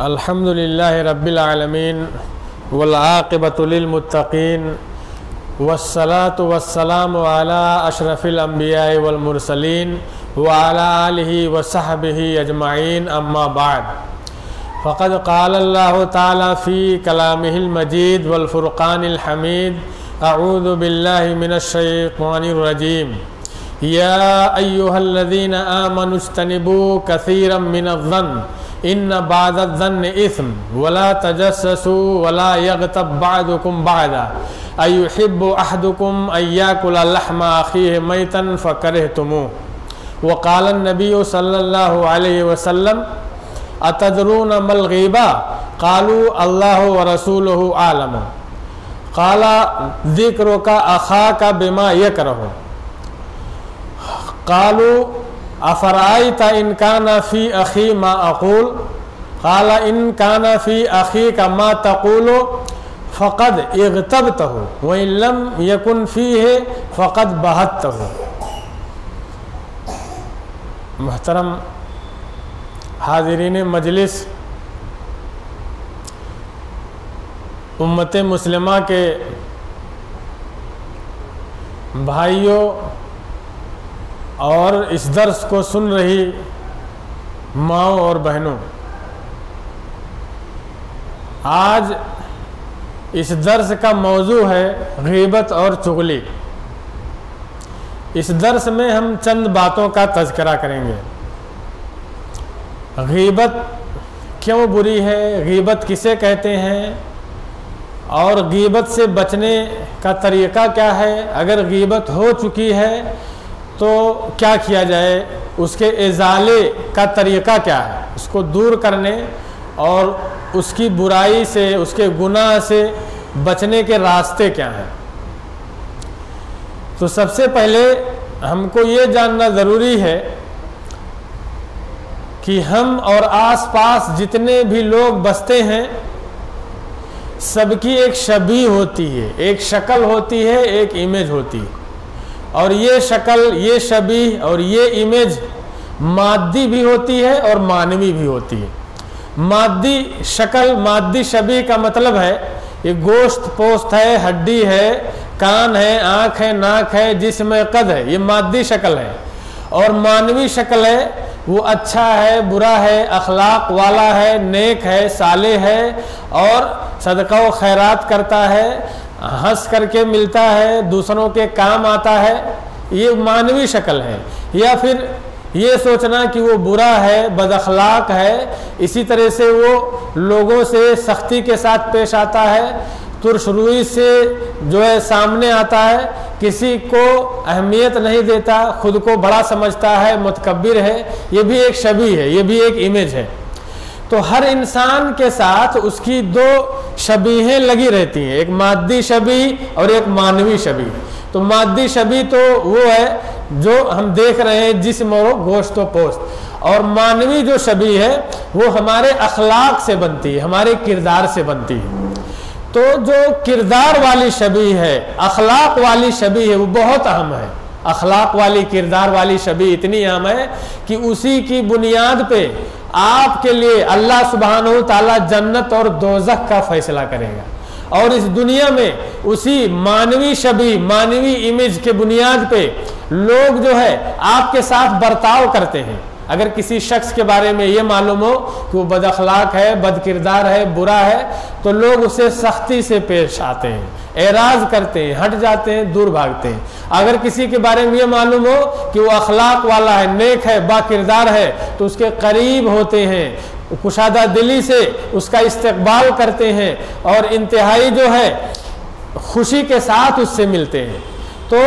अल्हम्दुलिल्लाहि रब्बिल आलमीन वल आक़िबतु लिल मुत्तक़ीन वस्सलातु वस्सलामु अला अशरफिल अंबिया'i वल मुरसलीन व अला आलिहि व सहबिहि अजमाइन अम्मा बाद फ़क़द क़ाल अल्लाहु ताला फ़ी कलामिहिल मजीद वल फ़ुरक़ानिल हमीद अऊज़ु बिल्लाहि मिनश शैतानिर रजीम या अय्युहल्लज़ीना आमनुज्तनिबू कसीरम मिनज़्ज़न्न इन्न बादज़्ज़न्नि इस्म वला तजस्ससू वला यग़्तब बअदुकुम बअदा अयुहिब्बु अहदुकुम अय्याकुला लहमा अख़ीहि मैतन फ़करिहतुमूह व क़ाल अन्नबिय्यु सल्लल्लाहु अलैहि वसल्लम अतदरून मल ग़ीबा क़ालू अल्लाहु व रसूलुहु आलम क़ाल ज़िक्रुका अख़ाका बिमा यकरहु क़ालू अफ़रअयता इन काना फ़ी अख़ी मा अक़ूल क़ाल इन काना फ़ी अख़ीका मा तक़ूलु फ़क़द इग़्तबतहु व इन लम यकुन फ़ीहि फ़क़द बहतहु। मोहतरम हाज़िरीन मजलिस, उम्मत मुस्लिमा के भाइयों और इस दर्स को सुन रही माओं और बहनों, आज इस दर्स का मौजू है ग़ीबत और चुगली। इस दर्स में हम चंद बातों का तज़किरा करेंगे। ग़ीबत क्यों बुरी है, ग़ीबत किसे कहते हैं और ग़ीबत से बचने का तरीक़ा क्या है, अगर ग़ीबत हो चुकी है तो क्या किया जाए, उसके इज़ाले का तरीक़ा क्या है, उसको दूर करने और उसकी बुराई से, उसके गुनाह से बचने के रास्ते क्या हैं। तो सबसे पहले हमको ये जानना ज़रूरी है कि हम और आसपास जितने भी लोग बसते हैं सबकी एक शबीह होती है, एक शक्ल होती है, एक इमेज होती है। और ये शक्ल, ये शबीह और ये इमेज मादी भी होती है और मानवी भी होती है। मादी शक्ल, मादी शबीह का मतलब है ये गोश्त पोस्त है, हड्डी है, कान है, आँख है, नाक है, जिस्म है, कद है, ये मादी शक्ल है। और मानवी शक्ल है वो अच्छा है, बुरा है, अखलाक वाला है, नेक है, साले है और सदका व खैरात करता है, हंस करके मिलता है, दूसरों के काम आता है, ये मानवी शक्ल है। या फिर ये सोचना कि वो बुरा है, बदअखलाक है, इसी तरह से वो लोगों से सख्ती के साथ पेश आता है, तुरशरूई से जो है सामने आता है, किसी को अहमियत नहीं देता, खुद को बड़ा समझता है, मुतकब्बिर है, ये भी एक शबीह है, ये भी एक इमेज है। तो हर इंसान के साथ उसकी दो शबीहें लगी रहती हैं, एक मादी शबीह और एक मानवी शबीह। तो मादी शबीह तो वो है जो हम देख रहे हैं, जिस्म और गोश्त व पोस्त, और मानवी जो शबीह है वो हमारे अखलाक से बनती है, हमारे किरदार से बनती है। तो जो किरदार वाली शबीह है, अखलाक वाली शबीह है, वो बहुत अहम है। अखलाक वाली, किरदार वाली शबीह इतनी अहम है कि उसी की बुनियाद पे आपके लिए अल्लाह सुब्हानहू ताला जन्नत और दोज़ख का फैसला करेगा। और इस दुनिया में उसी मानवी शबीह, मानवी इमेज के बुनियाद पे लोग जो है आपके साथ बर्ताव करते हैं। अगर किसी शख्स के बारे में ये मालूम हो कि वो बदअखलाक है, बदकिरदार है, बुरा है, तो लोग उसे सख्ती से पेश आते हैं, एराज करते हैं, हट जाते हैं, दूर भागते हैं। अगर किसी के बारे में ये मालूम हो कि वो अखलाक वाला है, नेक है, बाकिरदार है, तो उसके करीब होते हैं, कुशादा दिली से उसका इस्तकबाल करते हैं और इंतहाई जो है खुशी के साथ उससे मिलते हैं। तो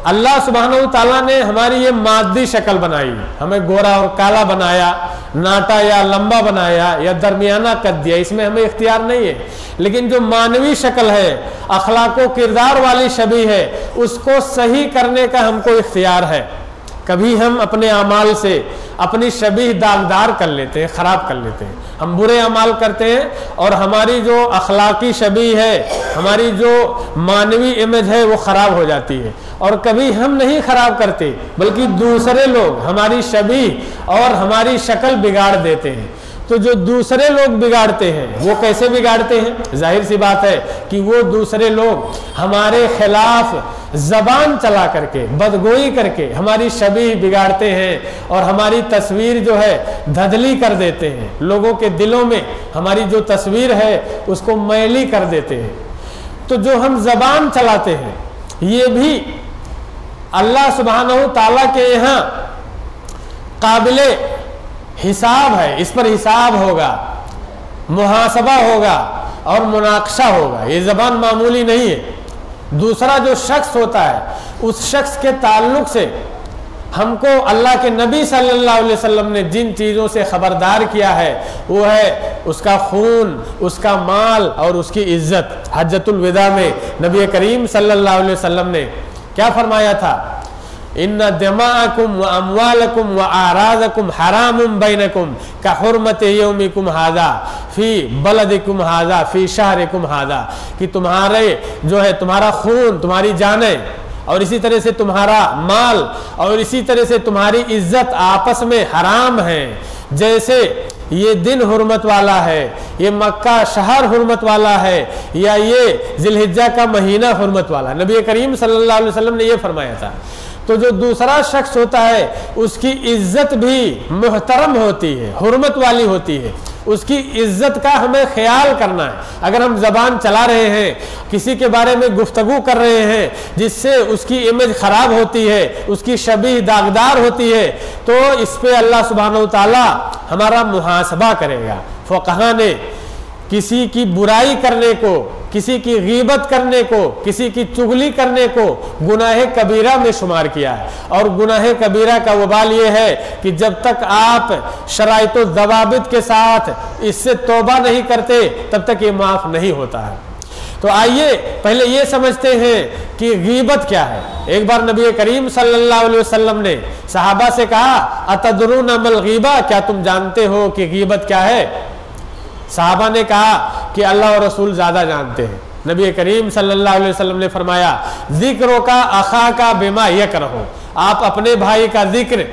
अल्लाह सुब्हानहू ताला ने हमारी ये मादी शक्ल बनाई, हमें गोरा और काला बनाया, नाटा या लंबा बनाया या दरमियाना कर दिया, इसमें हमें इख्तियार नहीं है। लेकिन जो मानवी शक्ल है, अखलाको किरदार वाली शबीह है, उसको सही करने का हमको इख्तियार है। कभी हम अपने अमाल से अपनी शबीह दागदार कर लेते हैं, ख़राब कर लेते हैं, हम बुरे अमाल करते हैं और हमारी जो अखलाकी शबीह है, हमारी जो मानवी इमेज है वो ख़राब हो जाती है। और कभी हम नहीं ख़राब करते बल्कि दूसरे लोग हमारी शबीह और हमारी शक्ल बिगाड़ देते हैं। तो जो दूसरे लोग बिगाड़ते हैं वो कैसे बिगाड़ते हैं? जाहिर सी बात है कि वो दूसरे लोग हमारे खिलाफ जबान चला करके, बदगोई करके हमारी शबीह बिगाड़ते हैं और हमारी तस्वीर जो है धधली कर देते हैं। लोगों के दिलों में हमारी जो तस्वीर है उसको मैली कर देते हैं। तो जो हम जबान चलाते हैं ये भी अल्लाह सुब्हानहू ताला के यहाँ काबिले हिसाब है, इस पर हिसाब होगा, मुहासबा होगा और मुनाकशा होगा। ये जबान मामूली नहीं है। दूसरा जो शख्स होता है उस शख्स के ताल्लुक से हमको अल्लाह के नबी सल्लल्लाहु अलैहि वसल्लम ने जिन चीज़ों से खबरदार किया है वो है उसका खून, उसका माल और उसकी इज्जत। हज्जतुल विदा में नबी करीम सल्लल्लाहु अलैहि वसल्लम ने क्या फरमाया था? इन्ना दिमाअकुम व अमवालकुम व आराज़कुम हरामुम बैनकुम का हुर्मति यौमिकुम हाज़ा फी बलदिकुम हाज़ा फी शहरिकुम हाज़ा, कि तुम्हारे जो है तुम्हारा खून, तुम्हारी जानें और इसी तरह से तुम्हारा माल और इसी तरह से तुम्हारी इज्जत आपस में हराम है। जैसे ये दिन हुर्मत वाला है, ये मक्का शहर हुर्मत वाला है, या ये जिलहिज्जा का महीना हुर्मत वाला। नबी करीम सल्लल्लाहु अलैहि वसल्लम ने ये फरमाया था। तो जो दूसरा शख्स होता है उसकी इज्जत भी मुहतरम होती है, हुर्मत वाली होती है। उसकी इज्जत का हमें ख्याल करना है। अगर हम जबान चला रहे हैं, किसी के बारे में गुफ्तगू कर रहे हैं जिससे उसकी इमेज खराब होती है, उसकी शबीह दागदार होती है, तो इस पे अल्लाह सुब्हानहू ताला हमारा मुहासबा करेगा। फुक़हा ने किसी की बुराई करने को, किसी की गीबत करने को, किसी की चुगली करने को गुनाह कबीरा में शुमार किया है। और गुनाह कबीरा का वबाल ये है कि जब तक आप शराइत व ज़वाबित के साथ इससे तौबा नहीं करते तब तक ये माफ़ नहीं होता है। तो आइए पहले ये समझते हैं कि गीबत क्या है। एक बार नबी करीम सल्लल्लाहु अलैहि वसल्लम ने सहाबा से कहा, अतदरून मल गीबा, क्या तुम जानते हो कि गीबत क्या है? साहबा ने कहा कि अल्लाह और रसूल ज़्यादा जानते हैं। नबी करीम सल्लल्लाहु अलैहि वसल्लम ने फरमाया, जिक्रों का अखा का बिमा यकरहु, आप अपने भाई का जिक्र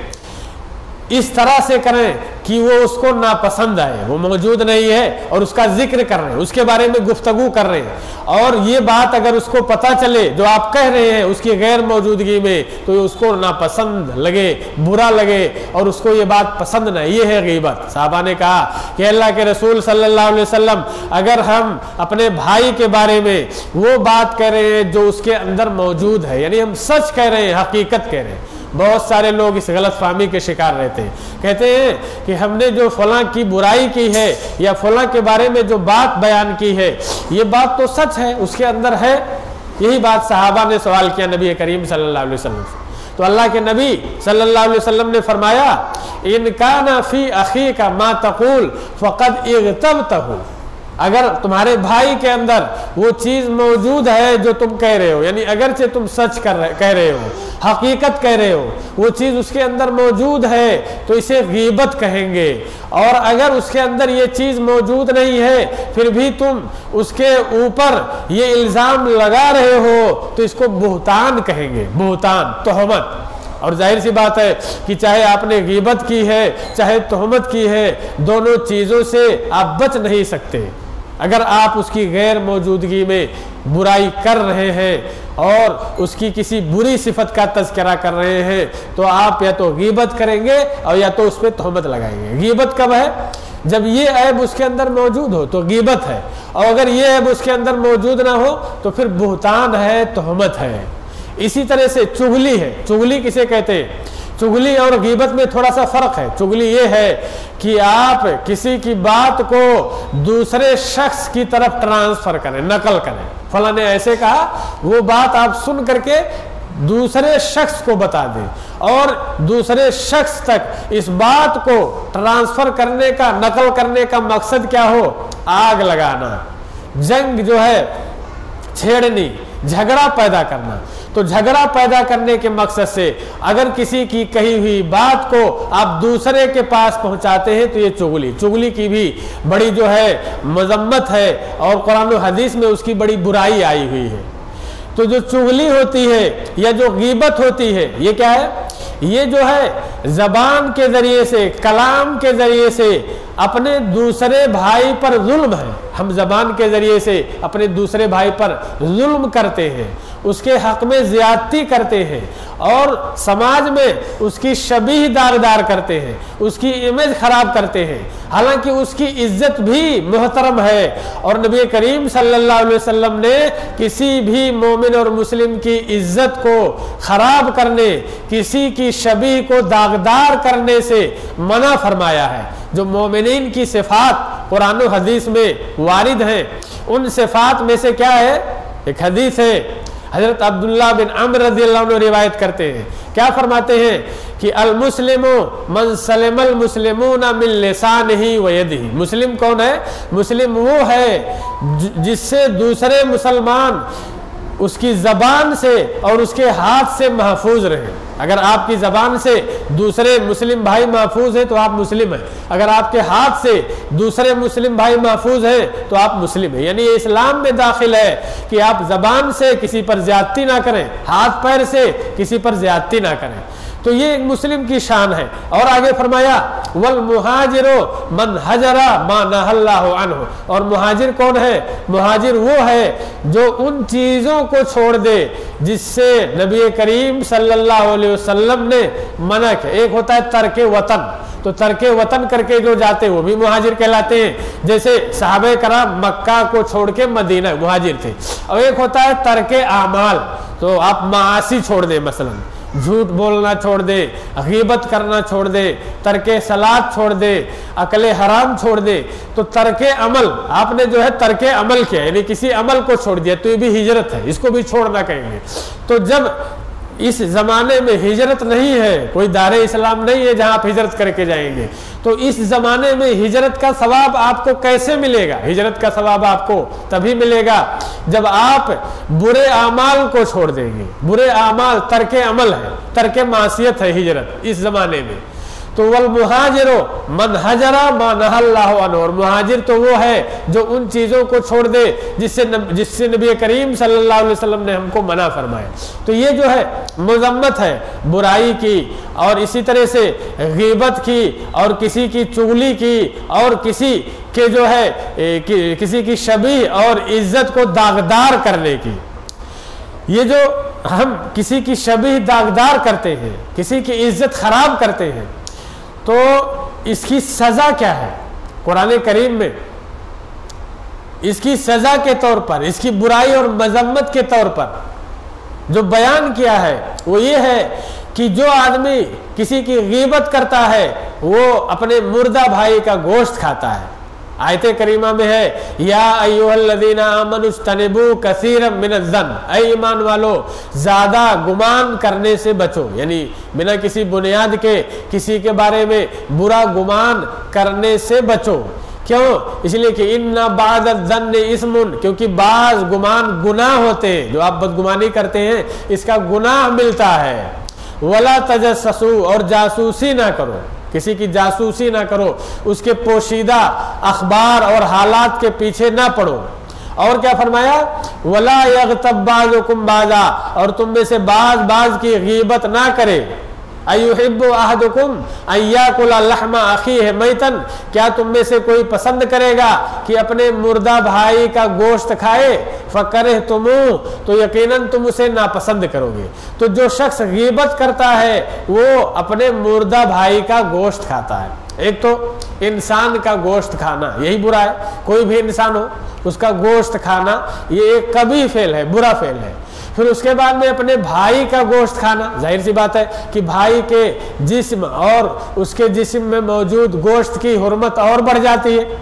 इस तरह से करें कि वो उसको नापसंद आए। वो मौजूद नहीं है और उसका जिक्र कर रहे हैं, उसके बारे में गुफ्तगू कर रहे हैं, और ये बात अगर उसको पता चले जो आप कह रहे हैं उसकी गैर मौजूदगी में, तो उसको नापसंद लगे, बुरा लगे और उसको ये बात पसंद ना, ये है गीबत। साहबा ने कहा कि अल्लाह के रसूल सल्लल्लाहु अलैहि वसल्लम, अगर हम अपने भाई के बारे में वो बात कह रहे हैं जो उसके अंदर मौजूद है, यानी हम सच कह रहे हैं, हकीकत कह रहे हैं। बहुत सारे लोग इस गलत फहमी के शिकार रहते हैं, कहते हैं कि हमने जो फलां की बुराई की है या फलां के बारे में जो बात बयान की है ये बात तो सच है, उसके अंदर है। यही बात सहाबा ने सवाल किया नबी करीम सल्लल्लाहु अलैहि वसल्लम से। तो अल्लाह के नबी सल्लल्लाहु अलैहि वसल्लम ने फरमाया, इन काना फी अखी का मा तक़ूल फ़क़द इग़तबतहु, अगर तुम्हारे भाई के अंदर वो चीज मौजूद है जो तुम कह रहे हो, यानी अगरचे तुम सच कह रहे हो, हकीकत कह रहे हो, वो चीज उसके अंदर मौजूद है तो इसे गीबत कहेंगे। और अगर उसके अंदर ये चीज मौजूद नहीं है फिर भी तुम उसके ऊपर ये इल्जाम लगा रहे हो तो इसको बुहतान कहेंगे, बुहतान, तोहमत। और जाहिर सी बात है कि चाहे आपने गीबत की है चाहे तोहमत की है, दोनों चीज़ों से आप बच नहीं सकते। अगर आप उसकी गैर मौजूदगी में बुराई कर रहे हैं और उसकी किसी बुरी सिफत का तज़किरा कर रहे हैं तो आप या तो गीबत करेंगे और या तो उस पर तोहमत लगाएंगे। गीबत कब है? जब ये ऐब उसके अंदर मौजूद हो तो गीबत है, और अगर ये ऐब उसके अंदर मौजूद ना हो तो फिर बुहतान है, तोहमत है। इसी तरह से चुगली है। चुगली किसे कहते हैं? चुगली और गीबत में थोड़ा सा फर्क है। चुगली ये है कि आप किसी की बात को दूसरे शख्स की तरफ ट्रांसफर करें, नकल करें। फलां ने ऐसे कहा, वो बात आप सुन करके दूसरे शख्स को बता दें और दूसरे शख्स तक इस बात को ट्रांसफर करने का, नकल करने का मकसद क्या हो? आग लगाना, जंग जो है, छेड़नी, झगड़ा पैदा करना। तो झगड़ा पैदा करने के मकसद से अगर किसी की कही हुई बात को आप दूसरे के पास पहुंचाते हैं तो ये चुगली। चुगली की भी बड़ी जो है मजम्मत है और कुरान और हदीस में उसकी बड़ी बुराई आई हुई है। तो जो चुगली होती है या जो गीबत होती है, ये क्या है? ये जो है ज़बान के ज़रिए से, कलाम के ज़रिए से अपने दूसरे भाई पर जुल्म है। हम ज़बान के ज़रिए से अपने दूसरे भाई पर जुल्म करते हैं, उसके हक़ में ज़्यादती करते हैं और समाज में उसकी शबीह दागदार करते हैं, उसकी इमेज ख़राब करते हैं। हालांकि उसकी इज्जत भी मुहतरम है और नबी करीम सल्लल्लाहु अलैहि वसल्लम ने किसी भी मोमिन और मुस्लिम की इज्जत को ख़राब करने, किसी की शबीह को दागदार करने से मना फरमाया है। जो मोमिनीन की सिफ़ात कुरान और हदीस में वारिद हैं, उन सिफ़ात में से क्या है? एक हदीस है, हजरत अब्दुल्लाह बिन अम्र रज़ियल्लाहु अन्हु रिवायत करते हैं, क्या फरमाते हैं कि अल मुस्लिमु मन सलिमल मुस्लिमूना मिन लिसानिही व यदिही। मुस्लिम कौन है? मुस्लिम वो है जिससे दूसरे मुसलमान उसकी ज़बान से और उसके हाथ से महफूज रहे। अगर आपकी ज़बान से दूसरे मुस्लिम भाई महफूज हैं तो आप मुस्लिम हैं, अगर आपके हाथ से दूसरे मुस्लिम भाई महफूज हैं तो आप मुस्लिम हैं। यानी ये इस्लाम में दाखिल है कि आप ज़बान से किसी पर ज़्यादती ना करें, हाथ पैर से किसी पर ज़्यादती ना करें। तो ये एक मुस्लिम की शान है। और आगे फरमाया वल मुहाजिरो मन हजरा मा नहल्लाहु अन्हु। और मुहाजिर कौन है? मुहाजिर वो है जो उन चीज़ों को छोड़ दे जिससे नबी करीम सल्लल्लाहु अलैहि वसल्लम ने मना किया। एक होता है तर्के वतन, तो तर्के वतन करके जो जाते वो भी मुहाजिर कहलाते हैं। जैसे सहाबे कराम मक्का को छोड़ के मदीना मुहाजिर थे। और एक होता है तर्के आमाल, तो आप मासी छोड़ दे, मसलन झूठ बोलना छोड़ दे, गीबत करना छोड़ दे, तर्के सलात छोड़ दे, अकले हराम छोड़ दे। तो तर्के अमल, आपने जो है तर्के अमल किया, यानी किसी अमल को छोड़ दिया, तो ये भी हिजरत है, इसको भी छोड़ना कहेंगे। तो जब इस ज़माने में हिजरत नहीं है, कोई दारे इस्लाम नहीं है जहां आप हिजरत करके जाएंगे, तो इस ज़माने में हिजरत का सवाब आपको कैसे मिलेगा? हिजरत का सवाब आपको तभी मिलेगा जब आप बुरे आमाल को छोड़ देंगे। बुरे आमाल तर्के अमल है, तर्के मासियत है हिजरत इस ज़माने में। तो वल मुहाजिरो मन हजरा मा नहल्लाहु अन्हु। और मुहाजिर तो वो है जो उन चीज़ों को छोड़ दे जिससे नबी करीम सल्लल्लाहु अलैहि वसल्लम ने हमको मना फरमाया। तो ये जो है मुज़म्मत है बुराई की, और इसी तरह से गीबत की, और किसी की चुगली की, और किसी के जो है किसी की शबीह और इज्जत को दागदार करने की। ये जो हम किसी की शबीह दागदार करते हैं, किसी की इज्जत खराब करते हैं, तो इसकी सज़ा क्या है? कुरान करीम में इसकी सज़ा के तौर पर, इसकी बुराई और मजम्मत के तौर पर जो बयान किया है वो ये है कि जो आदमी किसी की गीबत करता है वो अपने मुर्दा भाई का गोश्त खाता है। आयत करीमा में है या अय्युहल्लज़ीना आमनुस्तनिबू कसीरम मिनज़्ज़न, ऐ ईमान वालो ज़्यादा गुमान करने से बचो, यानी बिना किसी बुनियाद के किसी के बारे में बुरा गुमान करने से बचो। क्यों? इसलिए कि इन्ना बादज़्ज़न्नि इस्मुन, क्योंकि बाज गुमान गुनाह होते हैं, जो आप बदगुमानी करते हैं इसका गुनाह मिलता है। वला तजस्ससू, और जासूसी ना करो, किसी की जासूसी ना करो, उसके पोशीदा अखबार और हालात के पीछे ना पड़ो। और क्या फरमाया? वला यग़्तब बाज़ुकुम बाज़ा, और तुम में से बाज की गीबत ना करे। अयुहिब्बु अहदुकुम अय्याकुला लहमा अखीहि मैतन, क्या तुम में से कोई पसंद करेगा कि अपने मुर्दा भाई का गोश्त खाए? फकरहतुमू, तो यकीनन तुम उसे नापसंद करोगे। तो जो शख्स गीबत करता है वो अपने मुर्दा भाई का गोश्त खाता है। एक तो इंसान का गोश्त खाना यही बुरा है, कोई भी इंसान हो उसका गोश्त खाना ये एक कबीह फेल है, बुरा फेल है। फिर उसके बाद में अपने भाई का गोश्त खाना, जाहिर सी बात है कि भाई के जिस्म और उसके जिस्म में मौजूद गोश्त की हुर्मत और बढ़ जाती है।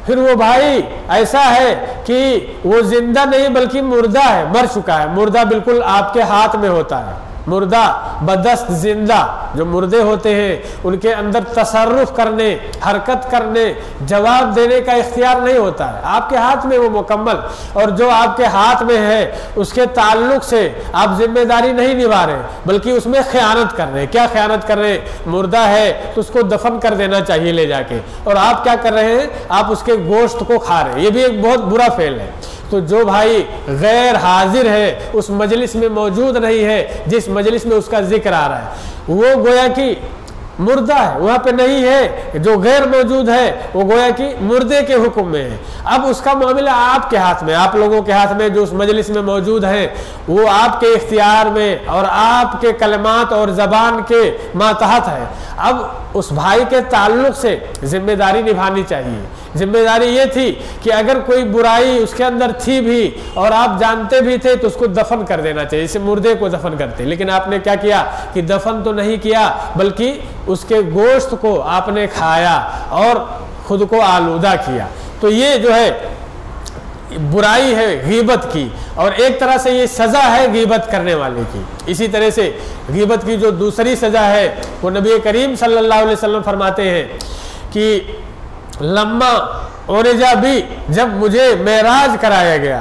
फिर वो भाई ऐसा है कि वो जिंदा नहीं बल्कि मुर्दा है, मर चुका है। मुर्दा बिल्कुल आपके हाथ में होता है, मुर्दा बदस्त जिंदा। जो मुर्दे होते हैं उनके अंदर तसर्रुफ करने, हरकत करने, जवाब देने का इख्तियार नहीं होता है, आपके हाथ में वो मुकम्मल। और जो आपके हाथ में है उसके ताल्लुक से आप जिम्मेदारी नहीं निभा रहे बल्कि उसमें ख़यानत कर रहे हैं। क्या ख़यानत कर रहे हैं? मुर्दा है तो उसको दफन कर देना चाहिए ले जाके, और आप क्या कर रहे हैं? आप उसके गोश्त को खा रहे हैं। ये भी एक बहुत बुरा फेल है। तो जो भाई गैर हाजिर है, उस मजलिस में मौजूद नहीं है, जिस मजलिस में उसका जिक्र आ रहा है, वो गोया कि मुर्दा है, वहाँ पे नहीं है। जो गैर मौजूद है वो गोया कि मुर्दे के हुक्म में है। अब उसका मामला आपके हाथ में, आप लोगों के हाथ में जो उस मजलिस में मौजूद हैं, वो आपके इख्तियार में और आपके कलमात और ज़बान के मातहत है। अब उस भाई के ताल्लुक से जिम्मेदारी निभानी चाहिए। जिम्मेदारी ये थी कि अगर कोई बुराई उसके अंदर थी भी और आप जानते भी थे तो उसको दफन कर देना चाहिए, जैसे मुर्दे को दफन करते। लेकिन आपने क्या किया कि दफन तो नहीं किया, बल्कि उसके गोश्त को आपने खाया और खुद को आलूदा किया। तो ये जो है बुराई है गीबत की, और एक तरह से ये सज़ा है गीबत करने वाले की। इसी तरह से गीबत की जो दूसरी सज़ा है वो नबी करीम सल्लल्लाहु अलैहि वसल्लम फरमाते हैं कि लम्मा औरजा भी, जब मुझे मेराज कराया गया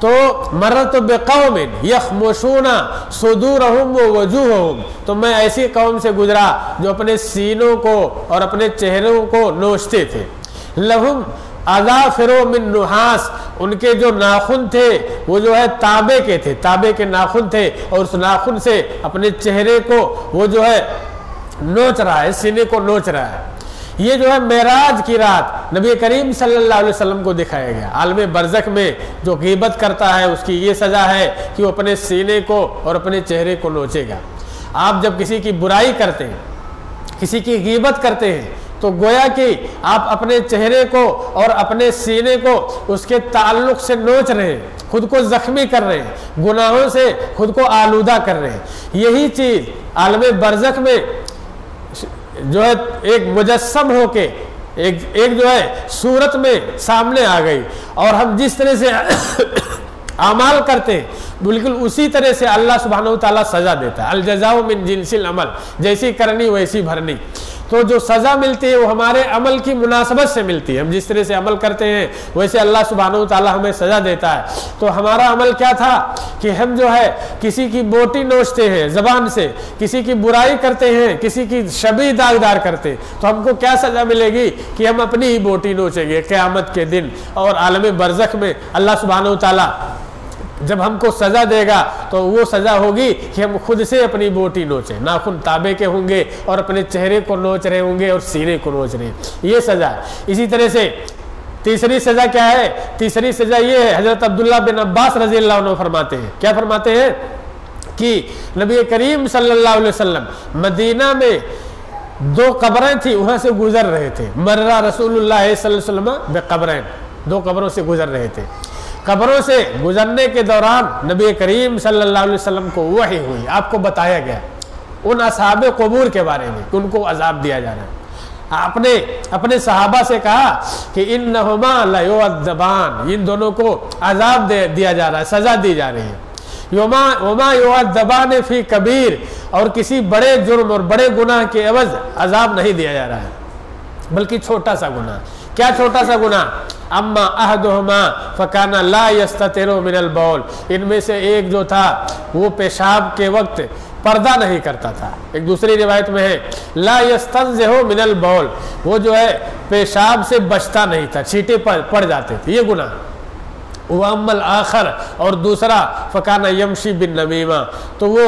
तो मरत बेकौमिन यखमुशूना सुदूरहुम व वजूहहुम, तो मैं ऐसी कौम से गुजरा जो अपने सीनों को और अपने चेहरों को नोचते थे। लहुम अज़ाफ़िरो मिन नुहास, उनके जो नाखून थे वो जो है तांबे के थे, तांबे के नाखून थे, और उस नाखून से अपने चेहरे को वो जो है नोच रहा है, सीने को नोच रहा है। ये जो है मेराज की रात नबी करीम सल्लल्लाहु अलैहि वसल्लम को दिखाया गया। आलम बरज़ख में जो गीबत करता है उसकी ये सज़ा है कि वो अपने सीने को और अपने चेहरे को नोचेगा। आप जब किसी की बुराई करते हैं, किसी की गीबत करते हैं, तो गोया कि आप अपने चेहरे को और अपने सीने को उसके ताल्लुक से नोच रहे हैं, खुद को जख्मी कर रहे हैं, गुनाहों से खुद को आलूदा कर रहे हैं। यही चीज़ आलम बरज़ख में जो है एक मुजस्सम होके एक जो है सूरत में सामने आ गई, और हम जिस तरह से अमाल करते हैं बिल्कुल उसी तरह से अल्लाह सुब्हानहू तआला सज़ा देता है। अल जज़ाउ मिन जिनसिल अमल, जैसी करनी वैसी भरनी। तो जो सज़ा मिलती है वो हमारे अमल की मुनासबत से मिलती है। हम जिस तरह से अमल करते हैं वैसे अल्लाह सुब्हानहू तआला हमें सज़ा देता है। तो हमारा अमल क्या था कि हम जो है किसी की बोटी नोचते हैं ज़बान से, किसी की बुराई करते हैं, किसी की शबी दागदार करते हैं, तो हमको क्या सज़ा मिलेगी कि हम अपनी ही बोटी नोचेंगे क़यामत के दिन। और आलम बरज़ख में अल्लाह सुब्हानहू तआला जब हमको सज़ा देगा तो वो सज़ा होगी कि हम खुद से अपनी बोटी नोचें, नाखून ताबे के होंगे और अपने चेहरे को नोच रहे होंगे और सीने को नोच रहे हैं, ये सज़ा है। इसी तरह से तीसरी सज़ा क्या है? तीसरी सज़ा ये है, हज़रत अब्दुल्लाह बिन अब्बास रज़ी अल्लाह अन्हु फरमाते हैं, क्या फरमाते हैं कि नबी करीम सल्लल्लाहु अलैहि वसल्लम मदीना में 2 कब्रें थी, वहाँ से गुजर रहे थे। मर्रा रसूलुल्लाह सल्लल्लाहु अलैहि वसल्लम बेक़ब्रैन, 2 कब्रों से गुजर रहे थे। कब्रों से गुजरने के दौरान नबी करीम सल्लल्लाहु अलैहि वसल्लम को वही हुई, आपको बताया गया उन असहाबे क़ुबूर के बारे में कि उनको अजाब दिया जा रहा है। आपने अपने सहाबा से कहा कि इन्नहुमा लयुअद्दबान, इन दोनों को अजाब दिया जा रहा है, सज़ा दी जा रही है। वमा युअद्दबान फी कबीर, और किसी बड़े जुर्म और बड़े गुनाह के एवज अजाब नहीं दिया जा रहा है, बल्कि छोटा सा गुनाह। क्या छोटा सा गुनाह? अम्मा अहदुहुमा फकाना ला यस्ततिरु मिनल बौल, इनमें से एक जो था वो पेशाब के वक्त पर्दा नहीं करता था। एक दूसरी रिवायत में है ला यस्तंज़िहु मिनल बौल, वो जो है पेशाब से बचता नहीं था, छींटे पड़ जाते थे, ये गुनाह। वह अम्मल आखर, और दूसरा फकाना यमशी बिन नमीमा, तो वो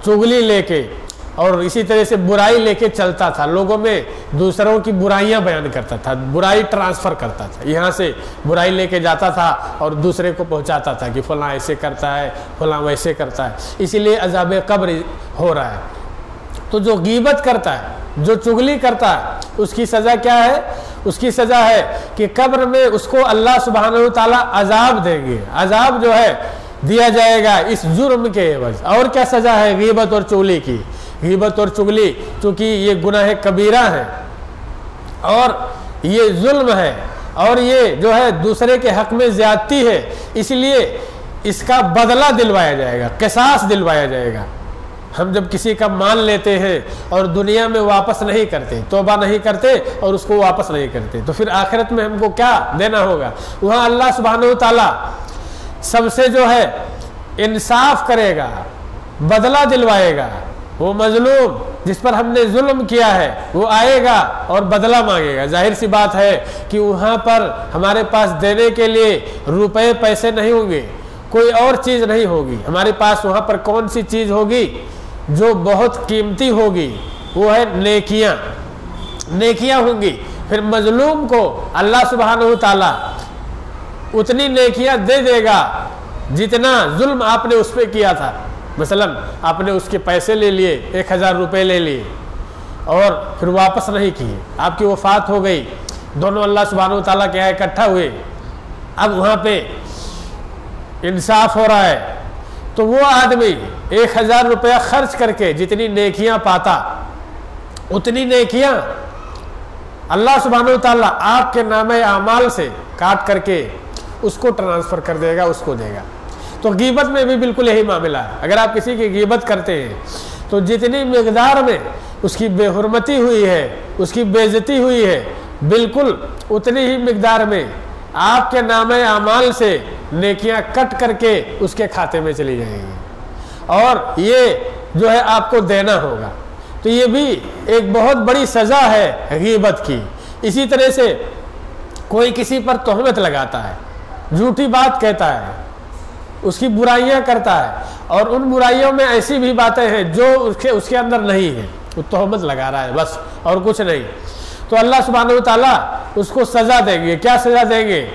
चुगली लेके और इसी तरह से बुराई लेके चलता था, लोगों में दूसरों की बुराइयां बयान करता था, बुराई ट्रांसफ़र करता था, यहाँ से बुराई लेके जाता था और दूसरे को पहुँचाता था कि फलां ऐसे करता है, फलां वैसे करता है, इसीलिए अज़ाब कब्र हो रहा है। तो जो गीबत करता है, जो चुगली करता है, उसकी सज़ा क्या है? उसकी सज़ा है कि कब्र में उसको अल्लाह सुब्हानहू तआला अजाब देंगे, अजाब जो है दिया जाएगा इस जुर्म के एवज। और क्या सज़ा है गीबत और चुगली की? गीबत और चुगली चूँकि ये गुनाह कबीरा है और ये जुल्म है और ये जो है दूसरे के हक़ में ज़्यादती है, इसलिए इसका बदला दिलवाया जाएगा, क़िसास दिलवाया जाएगा। हम जब किसी का मान लेते हैं और दुनिया में वापस नहीं करते, तौबा नहीं करते और उसको वापस नहीं करते, तो फिर आखिरत में हमको क्या देना होगा? वहाँ अल्लाह सुब्हानहू तआला सबसे जो है इंसाफ करेगा, बदला दिलवाएगा। वो मजलूम जिस पर हमने जुल्म किया है वो आएगा और बदला मांगेगा। जाहिर सी बात है कि वहाँ पर हमारे पास देने के लिए रुपए पैसे नहीं होंगे, कोई और चीज़ नहीं होगी। हमारे पास वहाँ पर कौन सी चीज़ होगी जो बहुत कीमती होगी? वो है नेकियां। नेकियां होंगी। फिर मजलूम को अल्लाह सुब्हानहू ताला उतनी नेकियां दे देगा जितना जुल्म आपने उस पर किया था। मसलन आपने उसके पैसे ले लिए, 1000 रुपये ले लिए और फिर वापस नहीं किए, आपकी वफात हो गई, दोनों अल्लाह सुब्हानहू ताला के यहाँ इकट्ठा हुए, अब वहाँ पे इंसाफ हो रहा है, तो वो आदमी 1000 रुपया खर्च करके जितनी नेकियां पाता उतनी नेकियां अल्लाह सुब्हानहू ताला आपके नामे आमाल से काट करके उसको ट्रांसफ़र कर देगा, उसको देगा। तो गीबत में भी बिल्कुल यही मामला है। अगर आप किसी की गीबत करते हैं तो जितनी मिकदार में उसकी बेहुरमती हुई है, उसकी बेइज्जती हुई है, बिल्कुल उतनी ही मिकदार में आपके नामे आमाल से नेकियां कट करके उसके खाते में चली जाएंगी और ये जो है आपको देना होगा। तो ये भी एक बहुत बड़ी सज़ा है गीबत की। इसी तरह से कोई किसी पर तोहमत लगाता है, झूठी बात कहता है, उसकी बुराइयां करता है और उन बुराइयों में ऐसी भी बातें हैं जो उसके अंदर नहीं है, वो तोहमत लगा रहा है बस और कुछ नहीं। तो अल्लाह सुब्हानहू ताला उसको सज़ा देंगे। क्या सज़ा देंगे?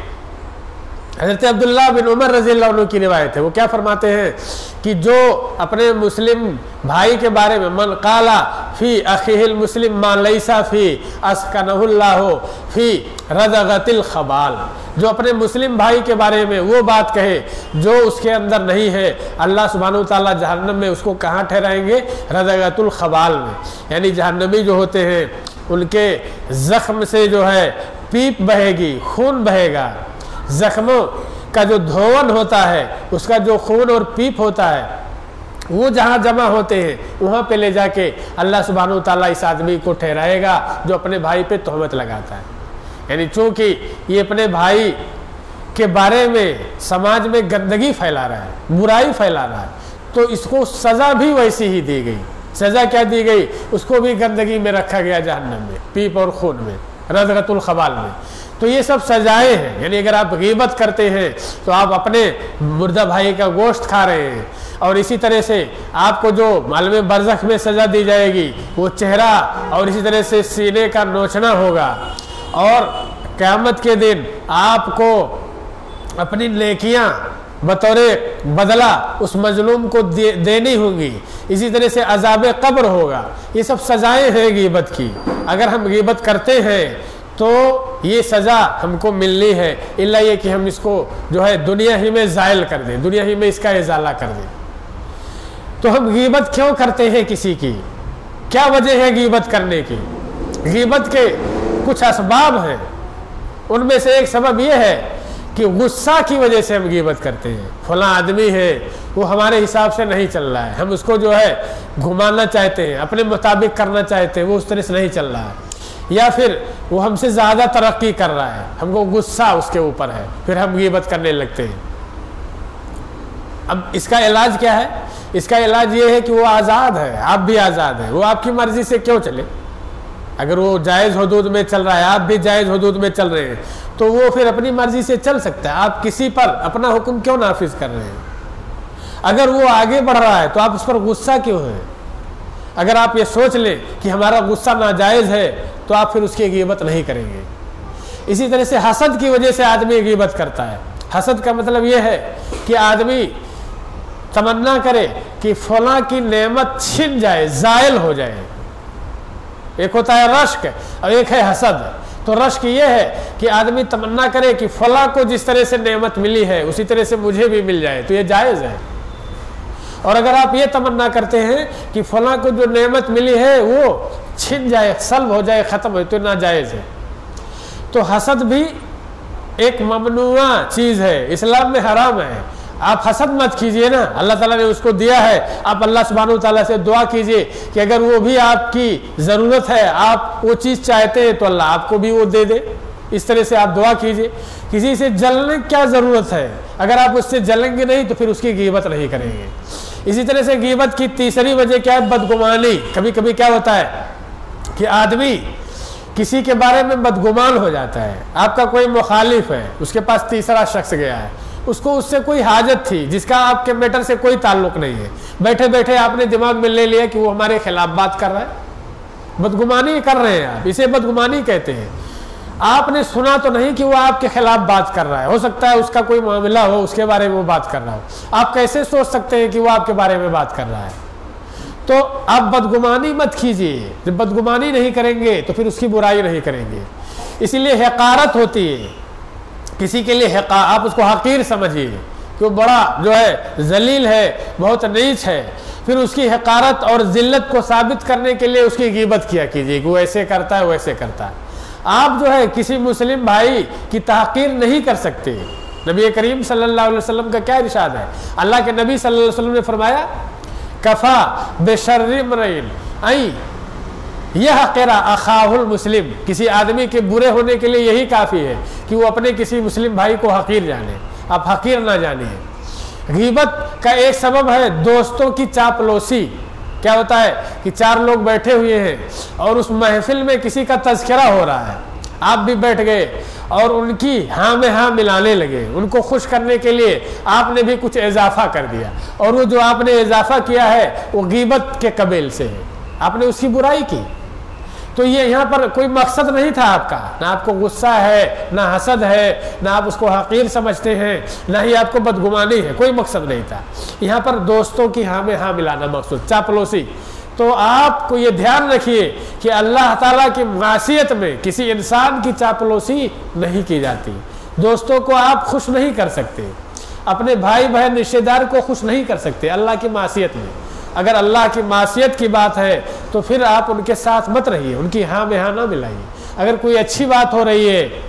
हज़रत अब्दुल्लाह बिन उमर रज़ियल्लाहु अन्हु की रिवायत है। वो क्या फरमाते हैं कि जो अपने मुस्लिम भाई के बारे में मन काला फ़ी अख़ीहिल मुस्लिम मा लैसा फ़ी अस्कनहुल्लाहु फ़ी रज़गतिल ख़बाल, जो अपने मुस्लिम भाई के बारे में वो बात कहे जो उसके अंदर नहीं है, अल्लाह सुब्हानहू ताला जहन्नम में उसको कहाँ ठहराएंगे? रज़गतुल ख़बाल में। यानी जहन्नमी जो होते हैं उनके ज़ख्म से जो है पीप बहेगी, खून बहेगा। जख्मों का जो धोवन होता है, उसका जो खून और पीप होता है, वो जहाँ जमा होते हैं वहाँ पे ले जाके अल्लाह सुब्हानहू ताला इस आदमी को ठहराएगा जो अपने भाई पे तोहमत लगाता है। यानी चूँकि ये अपने भाई के बारे में समाज में गंदगी फैला रहा है, बुराई फैला रहा है, तो इसको सज़ा भी वैसी ही दी गई। सज़ा क्या दी गई? उसको भी गंदगी में रखा गया जहन्नम में, पीप और खून में, रज़गतुल ख़बाल में। तो ये सब सजाएं हैं। यानी अगर आप गीबत करते हैं तो आप अपने मुर्दा भाई का गोश्त खा रहे हैं। और इसी तरह से आपको जो मालूम बरज़ख में सज़ा दी जाएगी वो चेहरा और इसी तरह से सीने का नोचना होगा। और क़यामत के दिन आपको अपनी नेकियां बतौरे बदला उस मजलूम को देनी होंगी। इसी तरह से अज़ाब कब्र होगा। ये सब सजाएं हैं गीबत की। अगर हम गीबत करते हैं तो ये सज़ा हमको मिलनी है, इल्ला ये कि हम इसको जो है दुनिया ही में ज़ायल कर दें, दुनिया ही में इसका इज़ाला कर दें। तो हम गीबत क्यों करते हैं किसी की? क्या वजह है गीबत करने की? गीबत के कुछ असबाब हैं। उनमें से एक सबब यह है कि गुस्सा की वजह से हम गीबत करते हैं। फला आदमी है, वो हमारे हिसाब से नहीं चल रहा है, हम उसको जो है घुमाना चाहते हैं, अपने मुताबिक करना चाहते हैं, वो उस तरह से नहीं चल रहा है। या फिर वो हमसे ज़्यादा तरक्की कर रहा है, हमको गुस्सा उसके ऊपर है, फिर हम गीबत करने लगते हैं। अब इसका इलाज क्या है? इसका इलाज ये है कि वो आज़ाद है, आप भी आज़ाद हैं। वो आपकी मर्ज़ी से क्यों चले? अगर वो जायज़ हुदूद में चल रहा है, आप भी जायज़ हुदूद में चल रहे हैं, तो वो फिर अपनी मर्ज़ी से चल सकता है। आप किसी पर अपना हुक्म क्यों नाफिज कर रहे हैं? अगर वो आगे बढ़ रहा है तो आप उस पर गुस्सा क्यों है? अगर आप ये सोच लें कि हमारा गुस्सा नाजायज़ है तो आप फिर उसकी गीबत नहीं करेंगे। इसी तरह से हसद की वजह से आदमी गीबत करता है। हसद का मतलब यह है कि आदमी तमन्ना करे कि फला की नेमत छिन जाए, ज़ायल हो जाए। एक होता है रश्क और एक है हसद। तो रश्क ये है कि आदमी तमन्ना करे कि फला को जिस तरह से नेमत मिली है उसी तरह से मुझे भी मिल जाए, तो ये जायज़ है। और अगर आप ये तमन्ना करते हैं कि फला को जो नेमत मिली है वो छिन जाए, सल्ब हो जाए, ख़त्म हो, तो नाजायज़ है। तो हसद भी एक ममनुआ चीज़ है, इस्लाम में हराम है। आप हसद मत कीजिए ना, अल्लाह ताला ने उसको दिया है। आप अल्लाह सुब्हानहू ताला से दुआ कीजिए कि अगर वो भी आपकी ज़रूरत है, आप वो चीज़ चाहते हैं तो अल्लाह आपको भी वो दे दे। इस तरह से आप दुआ कीजिए। किसी से जलने क्या ज़रूरत है? अगर आप उससे जलेंगे नहीं तो फिर उसकी गीबत नहीं करेंगे। इसी तरह से गीबत की तीसरी वजह क्या है? बदगुमानी। कभी कभी क्या होता है कि आदमी किसी के बारे में बदगुमान हो जाता है। आपका कोई मुखालिफ है, उसके पास तीसरा शख्स गया है, उसको उससे कोई हाजत थी जिसका आपके मैटर से कोई ताल्लुक नहीं है, बैठे बैठे आपने दिमाग में ले लिया कि वो हमारे खिलाफ बात कर रहा है, बदगुमानी कर रहे हैं आप, इसे बदगुमानी कहते हैं। आपने सुना तो नहीं कि वो आपके खिलाफ बात कर रहा है, हो सकता है उसका कोई मामला हो, उसके बारे में वो बात कर रहा हो, आप कैसे सोच सकते हैं कि वो आपके बारे में बात कर रहा है? तो आप बदगुमानी मत कीजिए। जब बदगुमानी नहीं करेंगे तो फिर उसकी बुराई नहीं करेंगे। इसीलिए हकारत होती है किसी के लिए, आप उसको हकीर समझिए कि वो बड़ा जो है जलील है, बहुत नीच है, फिर उसकी हकारत और जिल्लत को साबित करने के लिए उसकी गीबत किया कीजिए कि वो ऐसे करता है, वैसे करता है। आप जो है किसी मुस्लिम भाई की तहकीर नहीं कर सकते। नबी करीम सल्लल्लाहु अलैहि वसल्लम का क्या इरशाद है? अल्लाह के नबी सल्लल्लाहु अलैहि वसल्लम ने फरमाया, कफ़ा बेशर्रि मरीन आई यह क़िरा अखाहुल मुस्लिम। किसी आदमी के बुरे होने के लिए यही काफ़ी है कि वो अपने किसी मुस्लिम भाई को हकीर जाने, आप हकीर ना जानिए। गीबत का एक सबब है दोस्तों की चापलूसी। क्या होता है कि चार लोग बैठे हुए हैं और उस महफिल में किसी का तज़किरा हो रहा है, आप भी बैठ गए और उनकी हाँ में हाँ मिलाने लगे, उनको खुश करने के लिए आपने भी कुछ इजाफा कर दिया, और वो जो आपने इजाफा किया है वो गीबत के कबील से है, आपने उसकी बुराई की। तो ये यहाँ पर कोई मकसद नहीं था आपका, ना आपको गुस्सा है, ना हसद है, ना आप उसको हकीर समझते हैं, ना ही आपको बदगुमानी है, कोई मकसद नहीं था। यहाँ पर दोस्तों की हाँ में हाँ मिलाना मकसद, चापलूसी। तो आपको ये ध्यान रखिए कि अल्लाह ताला की मासियत में किसी इंसान की चापलूसी नहीं की जाती। दोस्तों को आप खुश नहीं कर सकते, अपने भाई बहन रिश्तेदार को खुश नहीं कर सकते अल्लाह की मासियत में। अगर अल्लाह की मासियत की बात है तो फिर आप उनके साथ मत रहिए, उनकी हाँ में हाँ ना मिलाइए। अगर कोई अच्छी बात हो रही है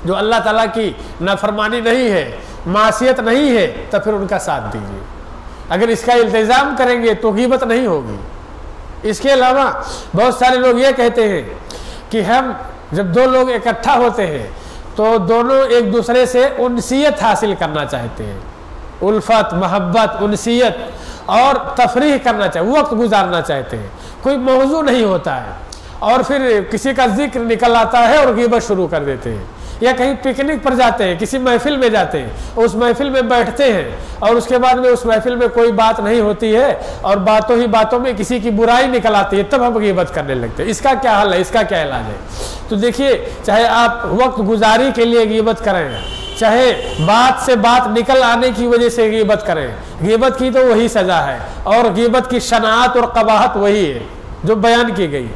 जो अल्लाह ताला की नाफरमानी नहीं है, मासियत नहीं है, तो फिर उनका साथ दीजिए। अगर इसका इल्तिज़ाम करेंगे तो गीबत नहीं होगी। इसके अलावा बहुत सारे लोग ये कहते हैं कि हम जब दो लोग इकट्ठा होते हैं तो दोनों एक दूसरे से उनसियत हासिल करना चाहते हैं, उल्फत, मोहब्बत, उनसियत और तफरीह करना चाहते, वक्त गुजारना चाहते हैं, कोई मौजू नहीं होता है और फिर किसी का जिक्र निकल आता है और गीबत शुरू कर देते हैं। या कहीं पिकनिक पर जाते हैं, किसी महफिल में जाते हैं, उस महफिल में बैठते हैं और उसके बाद में उस महफिल में कोई बात नहीं होती है और बातों ही बातों में किसी की बुराई निकल आती है, तब हम गीबत करने लगते हैं। इसका क्या हल है, इसका क्या इलाज है? तो देखिए, चाहे आप वक्त गुजारी के लिए गीबत करें, चाहे बात से बात निकल आने की वजह से गीबत करें, गीबत की तो वही सज़ा है और गीबत की शनाअत और कबाहत वही है जो बयान की गई।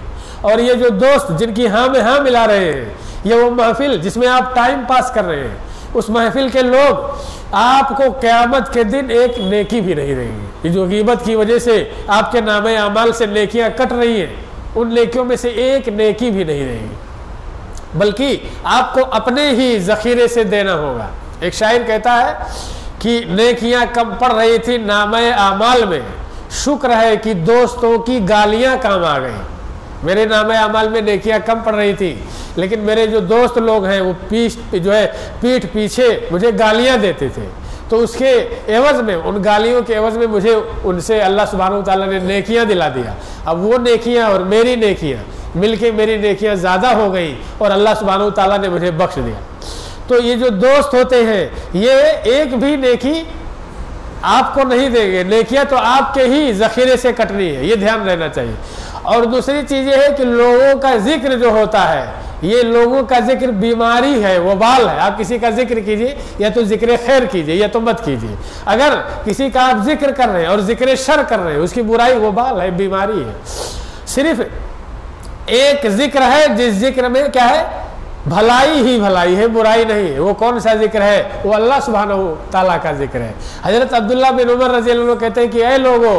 और ये जो दोस्त जिनकी हाँ में हाँ मिला रहे हैं, ये वो महफिल जिसमें आप टाइम पास कर रहे हैं, उस महफिल के लोग आपको क़यामत के दिन एक नेकी भी नहीं रहेंगी। ये जो गीबत की वजह से आपके नामे अमाल से नेकियां कट रही हैं, उन नेकियों में से एक नेकी भी नहीं रहेगी, बल्कि आपको अपने ही ज़ख़ीरे से देना होगा। एक शायर कहता है कि नेकियां कम पड़ रही थी नामे अमाल में, शुक्र है कि दोस्तों की गालियां काम आ गई। मेरे नामे अमाल में नेकियां कम पड़ रही थी, लेकिन मेरे जो दोस्त लोग हैं वो पीठ पीछे मुझे गालियां देते थे, तो उसके एवज़ में, उन गालियों के एवज़ में मुझे उनसे अल्लाह सुब्हानहू व तआला ने नेकियां दिला दिया। अब वो नेकियां और मेरी नेकियां मिलके मेरी नेकियां ज़्यादा हो गई और अल्लाह सुब्हानहू व तआला ने मुझे बख्श दिया। तो ये जो दोस्त होते हैं ये एक भी नेकी आपको नहीं देंगे, नेकियां तो आपके ही ज़ख़ीरे से कटनी है, ये ध्यान रहना चाहिए। और दूसरी चीज़ ये है कि लोगों का जिक्र जो होता है, ये लोगों का जिक्र बीमारी है, वबाल है। आप किसी का जिक्र कीजिए, या तो जिक्र खैर कीजिए या तो मत कीजिए। अगर किसी का आप जिक्र कर रहे हैं और जिक्र शर कर रहे हैं, उसकी बुराई वबाल है, बीमारी है। सिर्फ एक जिक्र है जिस जिक्र में क्या है, भलाई ही भलाई है, बुराई नहीं है। वो कौन सा जिक्र है? वो अल्लाह सुब्हानहू ताला का जिक्र है। हजरत अब्दुल्ला बिन उमर रज़ी अल्लाह अन्हु कहते हैं कि ऐ लोगों,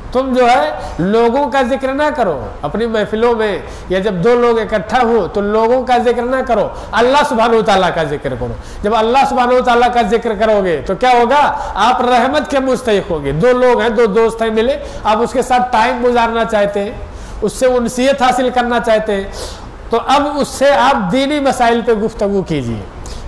तुम जो है लोगों का जिक्र ना करो अपनी महफिलों में, या जब दो लोग इकट्ठा हो तो लोगों का जिक्र ना करो, अल्लाह सुब्हानहू ताला का जिक्र करो। जब अल्लाह सुब्हानहू ताला का जिक्र करोगे तो क्या होगा, आप रहमत के मुस्तहिक होगे। दो लोग हैं, दो दोस्त हैं, मिले, आप उसके साथ टाइम गुजारना चाहते हैं, उससे उनसियत हासिल करना चाहते हैं, तो अब उससे आप दीनी मसाइल पे गुफ्तगू कीजिए।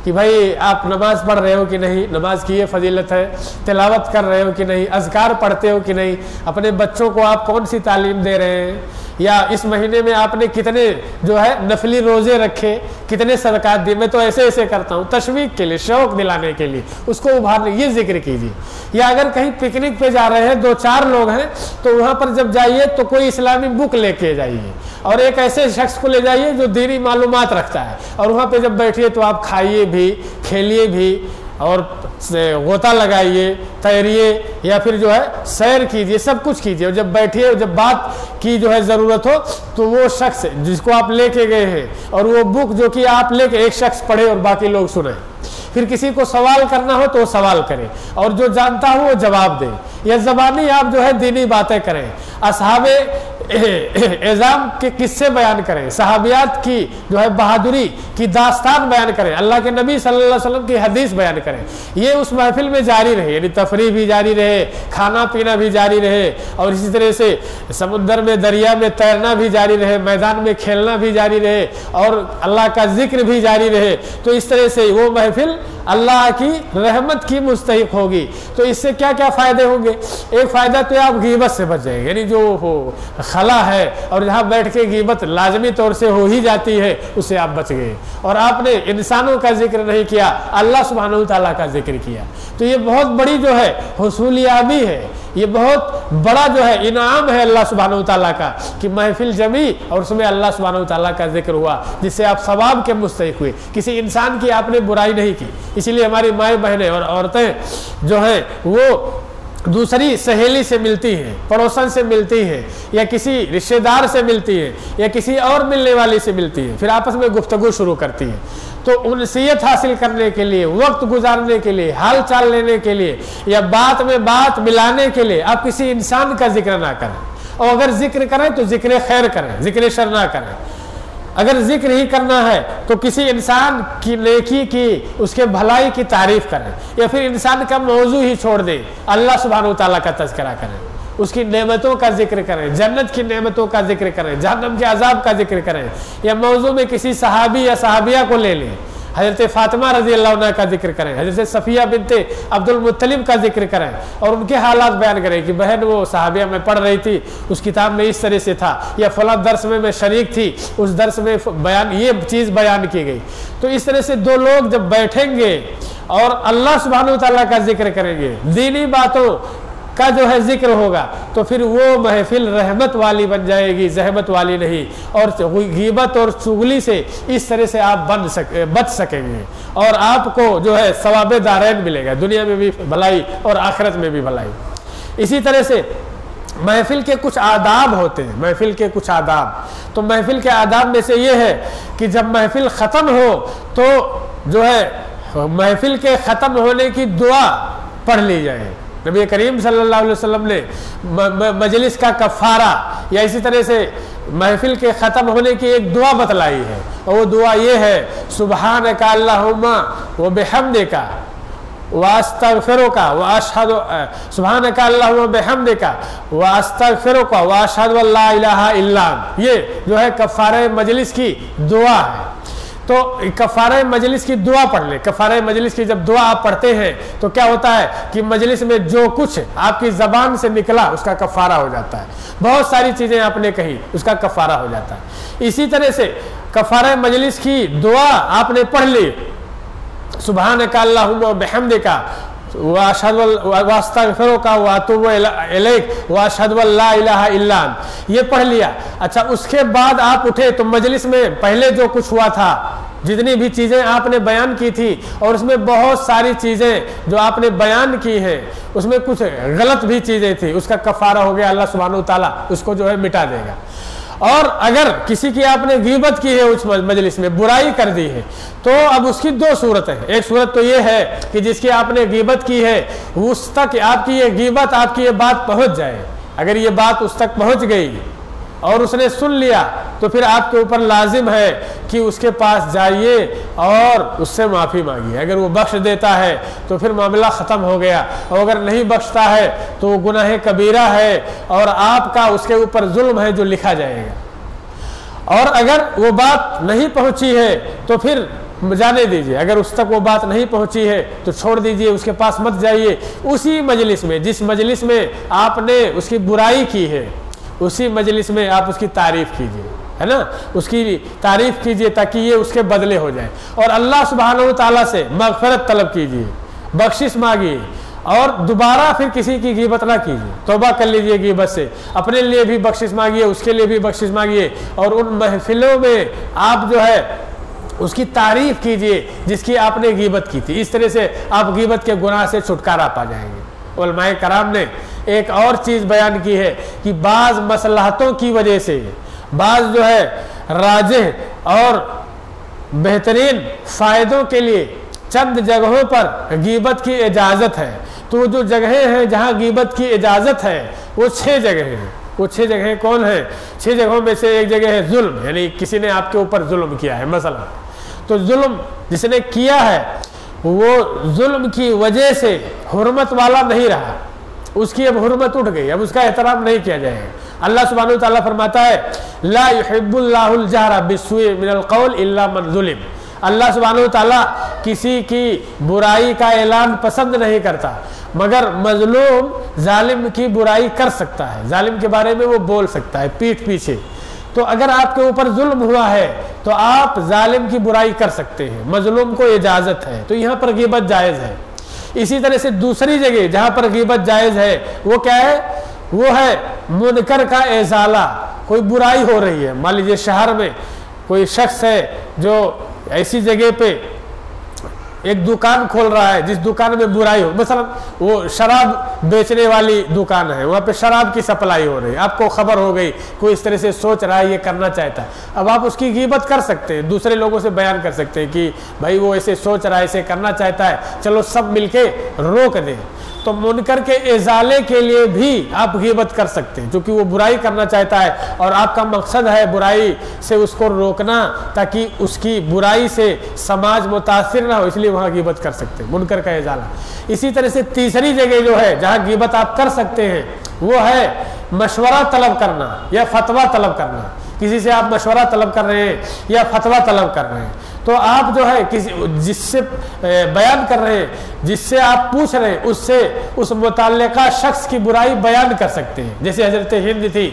कि भाई आप नमाज पढ़ रहे हो कि नहीं, नमाज की ये फजीलत है, तिलावत कर रहे हो कि नहीं, अज़कार पढ़ते हो कि नहीं, अपने बच्चों को आप कौन सी तालीम दे रहे हैं, या इस महीने में आपने कितने जो है नफली रोज़े रखे, कितने सदकात दिए। मैं तो ऐसे ऐसे करता हूँ, तशवीक के लिए, शौक़ दिलाने के लिए, उसको उभारने, ये जिक्र कीजिए। या अगर कहीं पिकनिक पे जा रहे हैं, 2-4 लोग हैं, तो वहाँ पर जब जाइए तो कोई इस्लामी बुक लेके जाइए और एक ऐसे शख्स को ले जाइए जो दीनी मालूमात रखता है, और वहाँ पे जब बैठिए तो आप खाइए भी, खेलिए भी, और गोता लगाइए, तैरिए, या फिर जो है सैर कीजिए, सब कुछ कीजिए। और जब बैठिए, जब बात की जो है ज़रूरत हो तो वो शख्स जिसको आप लेके गए हैं और वो बुक जो कि आप लेके एक शख्स पढ़े और बाकी लोग सुने। फिर किसी को सवाल करना हो तो वो सवाल करे, और जो जानता हो वो जवाब दे, या ज़बानी आप जो है दीनी बातें करें, असहाबे एज़ाम के किस्से बयान करें, सहाबियात की जो है बहादुरी की दास्तान बयान करें, अल्लाह के नबी सल्लल्लाहु अलैहि वसल्लम की हदीस बयान करें। ये उस महफिल में जारी रहे, यानी तफरीह भी जारी रहे, खाना पीना भी जारी रहे, और इसी तरह से समुद्र में, दरिया में तैरना भी जारी रहे, मैदान में खेलना भी जारी रहे, और अल्लाह का जिक्र भी जारी रहे। तो इस तरह से वो महफिल अल्लाह की रहमत की मुस्तहिक होगी। तो इससे क्या क्या फ़ायदे होंगे? एक फ़ायदा तो आप गीबत से बच जाएंगे, यानी जो हो खला है और जहाँ बैठ के गीबत लाजमी तौर से हो ही जाती है, उससे आप बच गए। और आपने इंसानों का जिक्र नहीं किया, अल्लाह सुब्हानहू तआला का जिक्र किया। तो ये बहुत बड़ी जो है हुसूलियाबी है, ये बहुत बड़ा जो है इनाम है अल्लाह सुब्हानहू तआला का, कि महफिल जमी और उसमें अल्लाह सुब्हानहू तआला का जिक्र हुआ, जिससे आप सवाब के मुस्तहिक हुए। किसी इंसान की आपने बुराई नहीं की। इसीलिए हमारी माएँ बहनें और औरतें जो हैं वो दूसरी सहेली से मिलती हैं, पड़ोसन से मिलती हैं, या किसी रिश्तेदार से मिलती हैं, या किसी और मिलने वाली से मिलती हैं, फिर आपस में गुफ्तगू शुरू करती हैं। तो उनसीयत हासिल करने के लिए, वक्त गुजारने के लिए, हाल चाल लेने के लिए, या बात में बात मिलाने के लिए आप किसी इंसान का जिक्र ना करें, और अगर जिक्र करें तो जिक्र खैर करें, जिक्र शर ना करें। अगर जिक्र ही करना है तो किसी इंसान की नेकी की, उसके भलाई की तारीफ करें, या फिर इंसान का मौजू ही छोड़ दें, अल्लाह सुब्हानहू तआला का तज़किरा करें, उसकी नेमतों का जिक्र करें, जन्नत की नेमतों का जिक्र करें, जहन्नम के अजाब का जिक्र करें, या मौजू में किसी सहाबी या सहाबिया को ले लें, हज़रत फ़ातिमा रज़ी अल्लाह अन्हा का जिक्र करें, हज़रत सफ़िया बिनते अब्दुल मुत्तलिब का जिक्र करें, और उनके हालात बयान करें कि बहन वो सहाबिया में पढ़ रही थी, उस किताब में इस तरह से था, या फला दर्स में मैं शरीक थी, उस दर्स में बयान ये चीज़ बयान की गई। तो इस तरह से दो लोग जब बैठेंगे और अल्लाह सुब्हानहू तआला का जिक्र करेंगे, दीनी बातों का जो है जिक्र होगा, तो फिर वो महफिल रहमत वाली बन जाएगी, जहमत वाली नहीं। और गीबत और चुगली से इस तरह से आप बच सकेंगे, और आपको जो है सवाबे दारैन मिलेगा, दुनिया में भी भलाई और आखिरत में भी भलाई। इसी तरह से महफिल के कुछ आदाब होते हैं, महफिल के कुछ आदाब। तो महफिल के आदाब में से ये है कि जब महफिल ख़त्म हो तो जो है महफिल के ख़त्म होने की दुआ पढ़ ली जाए। नबी करीम सल्लल्लाहु अलैहि वसल्लम ने मजलिस का कफ़ारा, या इसी तरह से महफिल के ख़त्म होने की एक दुआ बतलाई है, और वो दुआ ये है, सुब्हानका अल्लाहुम्मा व बिहम्दिका व अस्तगफिरुका व अशहदु, सुब्हानका अल्लाहुम्मा बिहम्दिका व अस्तगफिरुका व अशहदु अल्ला इलाहा इल्ला अंत। ये जो है कफ़ारे मजलिस की दुआ है। तो कफ़ारे मजलिस की दुआ पढ़ लें। कफ़ारे मजलिस की जब दुआ आप पढ़ते हैं तो क्या होता है कि मजलिस में जो कुछ आपकी ज़बान से निकला उसका कफ़ारा हो जाता है। बहुत सारी चीज़ें आपने कही, उसका कफ़ारा हो जाता है। इसी तरह से कफ़ारे मजलिस की दुआ आपने पढ़ ली, सुब्हानका अल्लाहुम्मा व बिहम्दिका व अशहदु व अस्तगफिरुका व अतूबु इलैक व अशहदु अल्ला इलाहा इल्ला अंत, ये पढ़ लिया। अच्छा, उसके बाद आप उठे तो मजलिस में पहले जो कुछ हुआ था, जितनी भी चीज़ें आपने बयान की थी, और उसमें बहुत सारी चीज़ें जो आपने बयान की हैं उसमें कुछ गलत भी चीज़ें थी, उसका कफ़ारा हो गया, अल्लाह सुब्हानहू तआला उसको जो है मिटा देगा। और अगर किसी की आपने गीबत की है, उस मजलिस में बुराई कर दी है, तो अब उसकी दो सूरतें हैं। एक सूरत तो ये है कि जिसकी आपने गीबत की है उस तक आपकी ये गीबत, आपकी ये बात पहुंच जाए। अगर ये बात उस तक पहुंच गई और उसने सुन लिया तो फिर आपके ऊपर लाजिम है कि उसके पास जाइए और उससे माफ़ी मांगिए। अगर वो बख्श देता है तो फिर मामला ख़त्म हो गया, और अगर नहीं बख्शता है तो वो गुनाह कबीरा है और आपका उसके ऊपर जुल्म है जो लिखा जाएगा। और अगर वो बात नहीं पहुंची है तो फिर जाने दीजिए, अगर उस तक वो बात नहीं पहुंची है तो छोड़ दीजिए, उसके पास मत जाइए। उसी मजलिस में, जिस मजलिस में आपने उसकी बुराई की है, उसी मजलिस में आप उसकी तारीफ कीजिए, है ना, उसकी तारीफ कीजिए ताकि ये उसके बदले हो जाए। और अल्लाह सुब्हानहू व तआला से मगफरत तलब कीजिए, बख्शिश मांगिए, और दोबारा फिर किसी की गीबत ना कीजिए, तौबा कर लीजिए गीबत से, अपने लिए भी बख्शिश मांगिए, उसके लिए भी बख्शिश मांगिए, और उन महफिलों में आप जो है उसकी तारीफ कीजिए जिसकी आपने गीबत की थी। इस तरह से आप गीबत के गुनाह से छुटकारा पा जाएंगे। उलमाए कराम ने एक और चीज़ बयान की है कि बाज़ मसलहतों की वजह से, बाज़ जो है राजिह और बेहतरीन फ़ायदों के लिए चंद जगहों पर गीबत की इजाज़त है। तो जो जगहें हैं जहाँ गीबत की इजाज़त है वो 6 जगह हैं। वो 6 जगहें कौन है? 6 जगहों में से एक जगह है जुल्म, यानी किसी ने आपके ऊपर जुल्म किया है मसला। तो जुल्म जिसने किया है वो जुल्म की वजह से हुर्मत वाला नहीं रहा, उसकी अब हुर्मत उठ गई, अब उसका एहतराम नहीं किया जाएगा। अल्लाह सुब्हानहू व तआला फरमाता है ला युहिब्बुल्लाहुल जहरा बिस्सुइ मिनल क़ौल इल्ला मन ज़ुलिम। अल्लाह सुब्हानहू व तआला किसी की बुराई का ऐलान पसंद नहीं करता, मगर मजलूम जालिम की बुराई कर सकता है, जालिम के बारे में वो बोल सकता है पीठ पीछे। तो अगर आपके ऊपर जुल्म हुआ है तो आप जालिम की बुराई कर सकते हैं, मजलूम को इजाज़त है, तो यहाँ पर गीबत जायज़ है। इसी तरह से दूसरी जगह जहाँ पर गीबत जायज़ है वो क्या है? वो है मुनकर का इज़ाला। कोई बुराई हो रही है, मान लीजिए शहर में कोई शख्स है जो ऐसी जगह पे एक दुकान खोल रहा है जिस दुकान में बुराई हो, मसलन वो शराब बेचने वाली दुकान है, वहाँ पे शराब की सप्लाई हो रही है, आपको खबर हो गई, कोई इस तरह से सोच रहा है, ये करना चाहता है, अब आप उसकी गीबत कर सकते हैं, दूसरे लोगों से बयान कर सकते हैं कि भाई वो ऐसे सोच रहा है, ऐसे करना चाहता है, चलो सब मिलके रोक दें। तो मुनकर के इजाले के लिए भी आप गीबत कर सकते हैं, क्योंकि वो बुराई करना चाहता है और आपका मकसद है बुराई से उसको रोकना ताकि उसकी बुराई से समाज मुतासिर ना हो, इसलिए वहाँ गीबत कर सकते हैं, मुनकर का इजाला। इसी तरह से तीसरी जगह जो है जहाँ गीबत आप कर सकते हैं वो है मशवरा तलब करना या फतवा तलब करना। किसी से आप मशवरा तलब कर रहे हैं या फतवा तलब कर रहे हैं, तो आप जो है किसी जिससे बयान कर रहे हैं, जिससे आप पूछ रहे हैं, उससे उस मुताल्लिका शख्स की बुराई बयान कर सकते हैं। जैसे हजरत हिंद थी,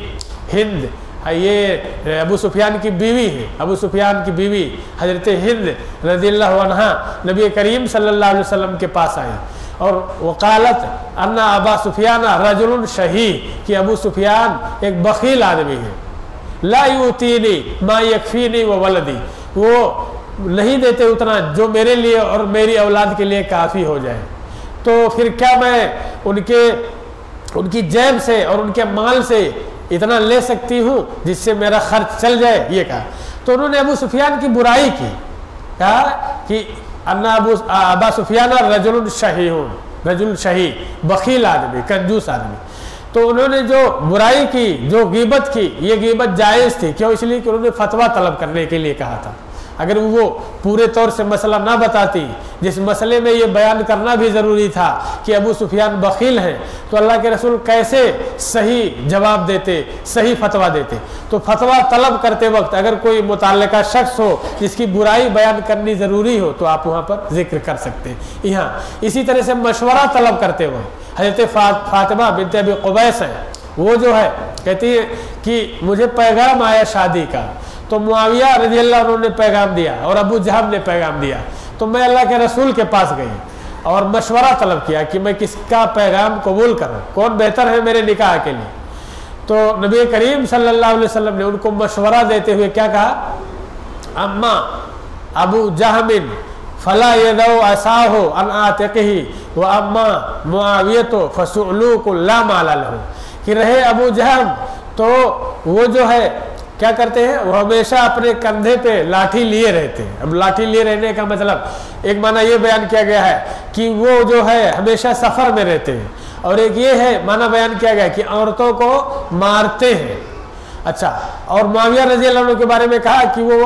हिंद ये अबू सुफियान की बीवी है, अबू सुफियान की बीवी हजरत हिंद रज़ियल्लाहु अन्हा नबी करीम सल्लल्लाहु अलैहि वसल्लम के पास आई और वकालत अन्ना अबा सुफियान रजुलन शही, कि अबू सुफियान एक बखील आदमी है, ला यूतीनी मा यकफीनी व वलदी, वो नहीं देते उतना जो मेरे लिए और मेरी औलाद के लिए काफ़ी हो जाए, तो फिर क्या मैं उनकी जेब से और उनके माल से इतना ले सकती हूँ जिससे मेरा खर्च चल जाए, ये कहा। तो उन्होंने अबू सुफियान की बुराई की, कहा कि अन्ना अबा सुफियान रजुल शही हूँ, रजुल शही, बखील आदमी, कंजूस आदमी। तो उन्होंने जो बुराई की, जो गीबत की, ये गीबत जायज़ थी। क्यों? इसलिए कि उन्होंने फतवा तलब करने के लिए कहा था। अगर वो पूरे तौर से मसला ना बताती, जिस मसले में ये बयान करना भी ज़रूरी था कि अबू सुफियान बखील हैं, तो अल्लाह के रसूल कैसे सही जवाब देते, सही फतवा देते। तो फतवा तलब करते वक्त अगर कोई मुताल्लिका शख्स हो जिसकी बुराई बयान करनी ज़रूरी हो तो आप वहाँ पर जिक्र कर सकते हैं। यहाँ इसी तरह से मशवरा तलब करते वक्त हज़रत फातिमा बिन्त अबी क़ुबैस है, वो जो है कहती है कि मुझे पैगाम आया शादी का, तो मुआविया रज़ियल्लाहु अन्हु ने पैगाम दिया और अबू जहल ने पैगाम दिया, तो मैं अल्लाह के रसूल के पास गई और मशवरा तलब किया कि मैं किसका पैगाम कबूल करूँ, कौन बेहतर है मेरे निकाह के लिए। तो नबी करीम सल्लल्लाहु अलैहि वसल्लम ने उनको मशवरा देते हुए क्या कहा? अम्मा अबू जहमिन फला यदौ असाहो अन आतिक़िही व अम्मा मुआवियतो फसुलूकु ला माला लहू, कि रहे अबू जहम तो वो जो है क्या करते हैं, वो हमेशा अपने कंधे पे लाठी लिए रहते हैं। अब लाठी लिए रहने का मतलब एक माना ये बयान किया गया है कि वो जो है हमेशा सफ़र में रहते हैं, और एक ये है माना बयान किया गया कि औरतों को मारते हैं। अच्छा, और मुआविया रज़ियल्लाहु अन्हु के बारे में कहा कि वो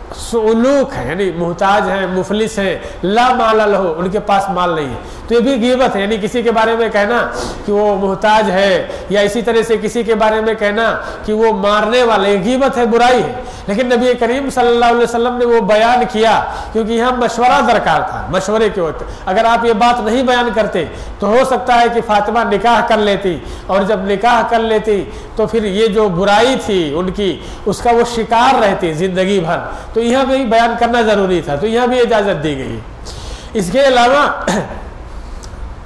सुलूक है, यानी मुहताज है, मुफलिस है, ला माल लहू, उनके पास माल नहीं है, तो ये भी गीबत है। यानी किसी के बारे में कहना कि वो मुहताज है, या इसी तरह से किसी के बारे में कहना कि वो मारने वाले, ये गीबत है, बुराई है। लेकिन नबी करीम सल्लल्लाहु अलैहि वसल्लम ने वो बयान किया क्योंकि यहाँ मशवरा दरकार था। मशवरे के वक्त अगर आप ये बात नहीं बयान करते तो हो सकता है कि फातिमा निकाह कर लेती, और जब निकाह कर लेती तो फिर ये जो बुराई थी उनकी, उसका वो शिकार रहती ज़िंदगी भर। तो यहाँ भी बयान करना ज़रूरी था, तो यहाँ भी इजाज़त दी गई। इसके अलावा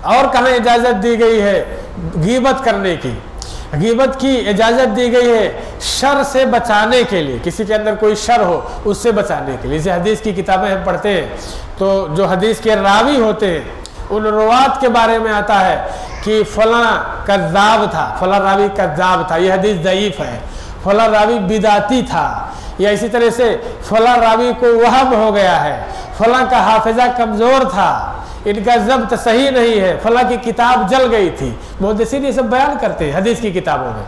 और कहाँ इजाज़त दी गई है गीबत करने की? गीबत की इजाज़त दी गई है शर से बचाने के लिए, किसी के अंदर कोई शर हो उससे बचाने के लिए। जैसे हदीस की किताबें हम पढ़ते हैं तो जो हदीस के रावी होते हैं उन रुवात के बारे में आता है कि फला कज़्ज़ाब था, फला रावी कज़्ज़ाब था, यह हदीस ज़ईफ़ है, फला रावी बिदाती था, या इसी तरह से फला रावी को वहम हो गया है, फला का हाफिजा कमज़ोर था, इनका ज़ब्त सही नहीं है, फला की किताब जल गई थी। मुहद्दिसीन ये सब बयान करते हैं हदीस की किताबों में।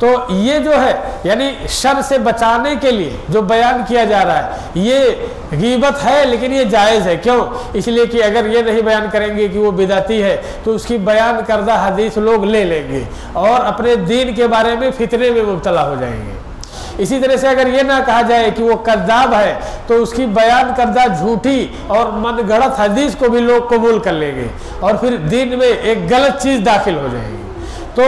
तो ये जो है यानी शर से बचाने के लिए जो बयान किया जा रहा है ये गीबत है, लेकिन ये जायज़ है। क्यों? इसलिए कि अगर ये नहीं बयान करेंगे कि वो बिदाती है तो उसकी बयान करदा हदीस लोग ले लेंगे और अपने दीन के बारे में फितने में मुब्तला हो जाएंगे। इसी तरह से अगर ये ना कहा जाए कि वो कज़्ज़ाब है तो उसकी बयान करदा झूठी और मनगढ़ंत हदीस को भी लोग कबूल कर लेंगे और फिर दीन में एक गलत चीज़ दाखिल हो जाएगी। तो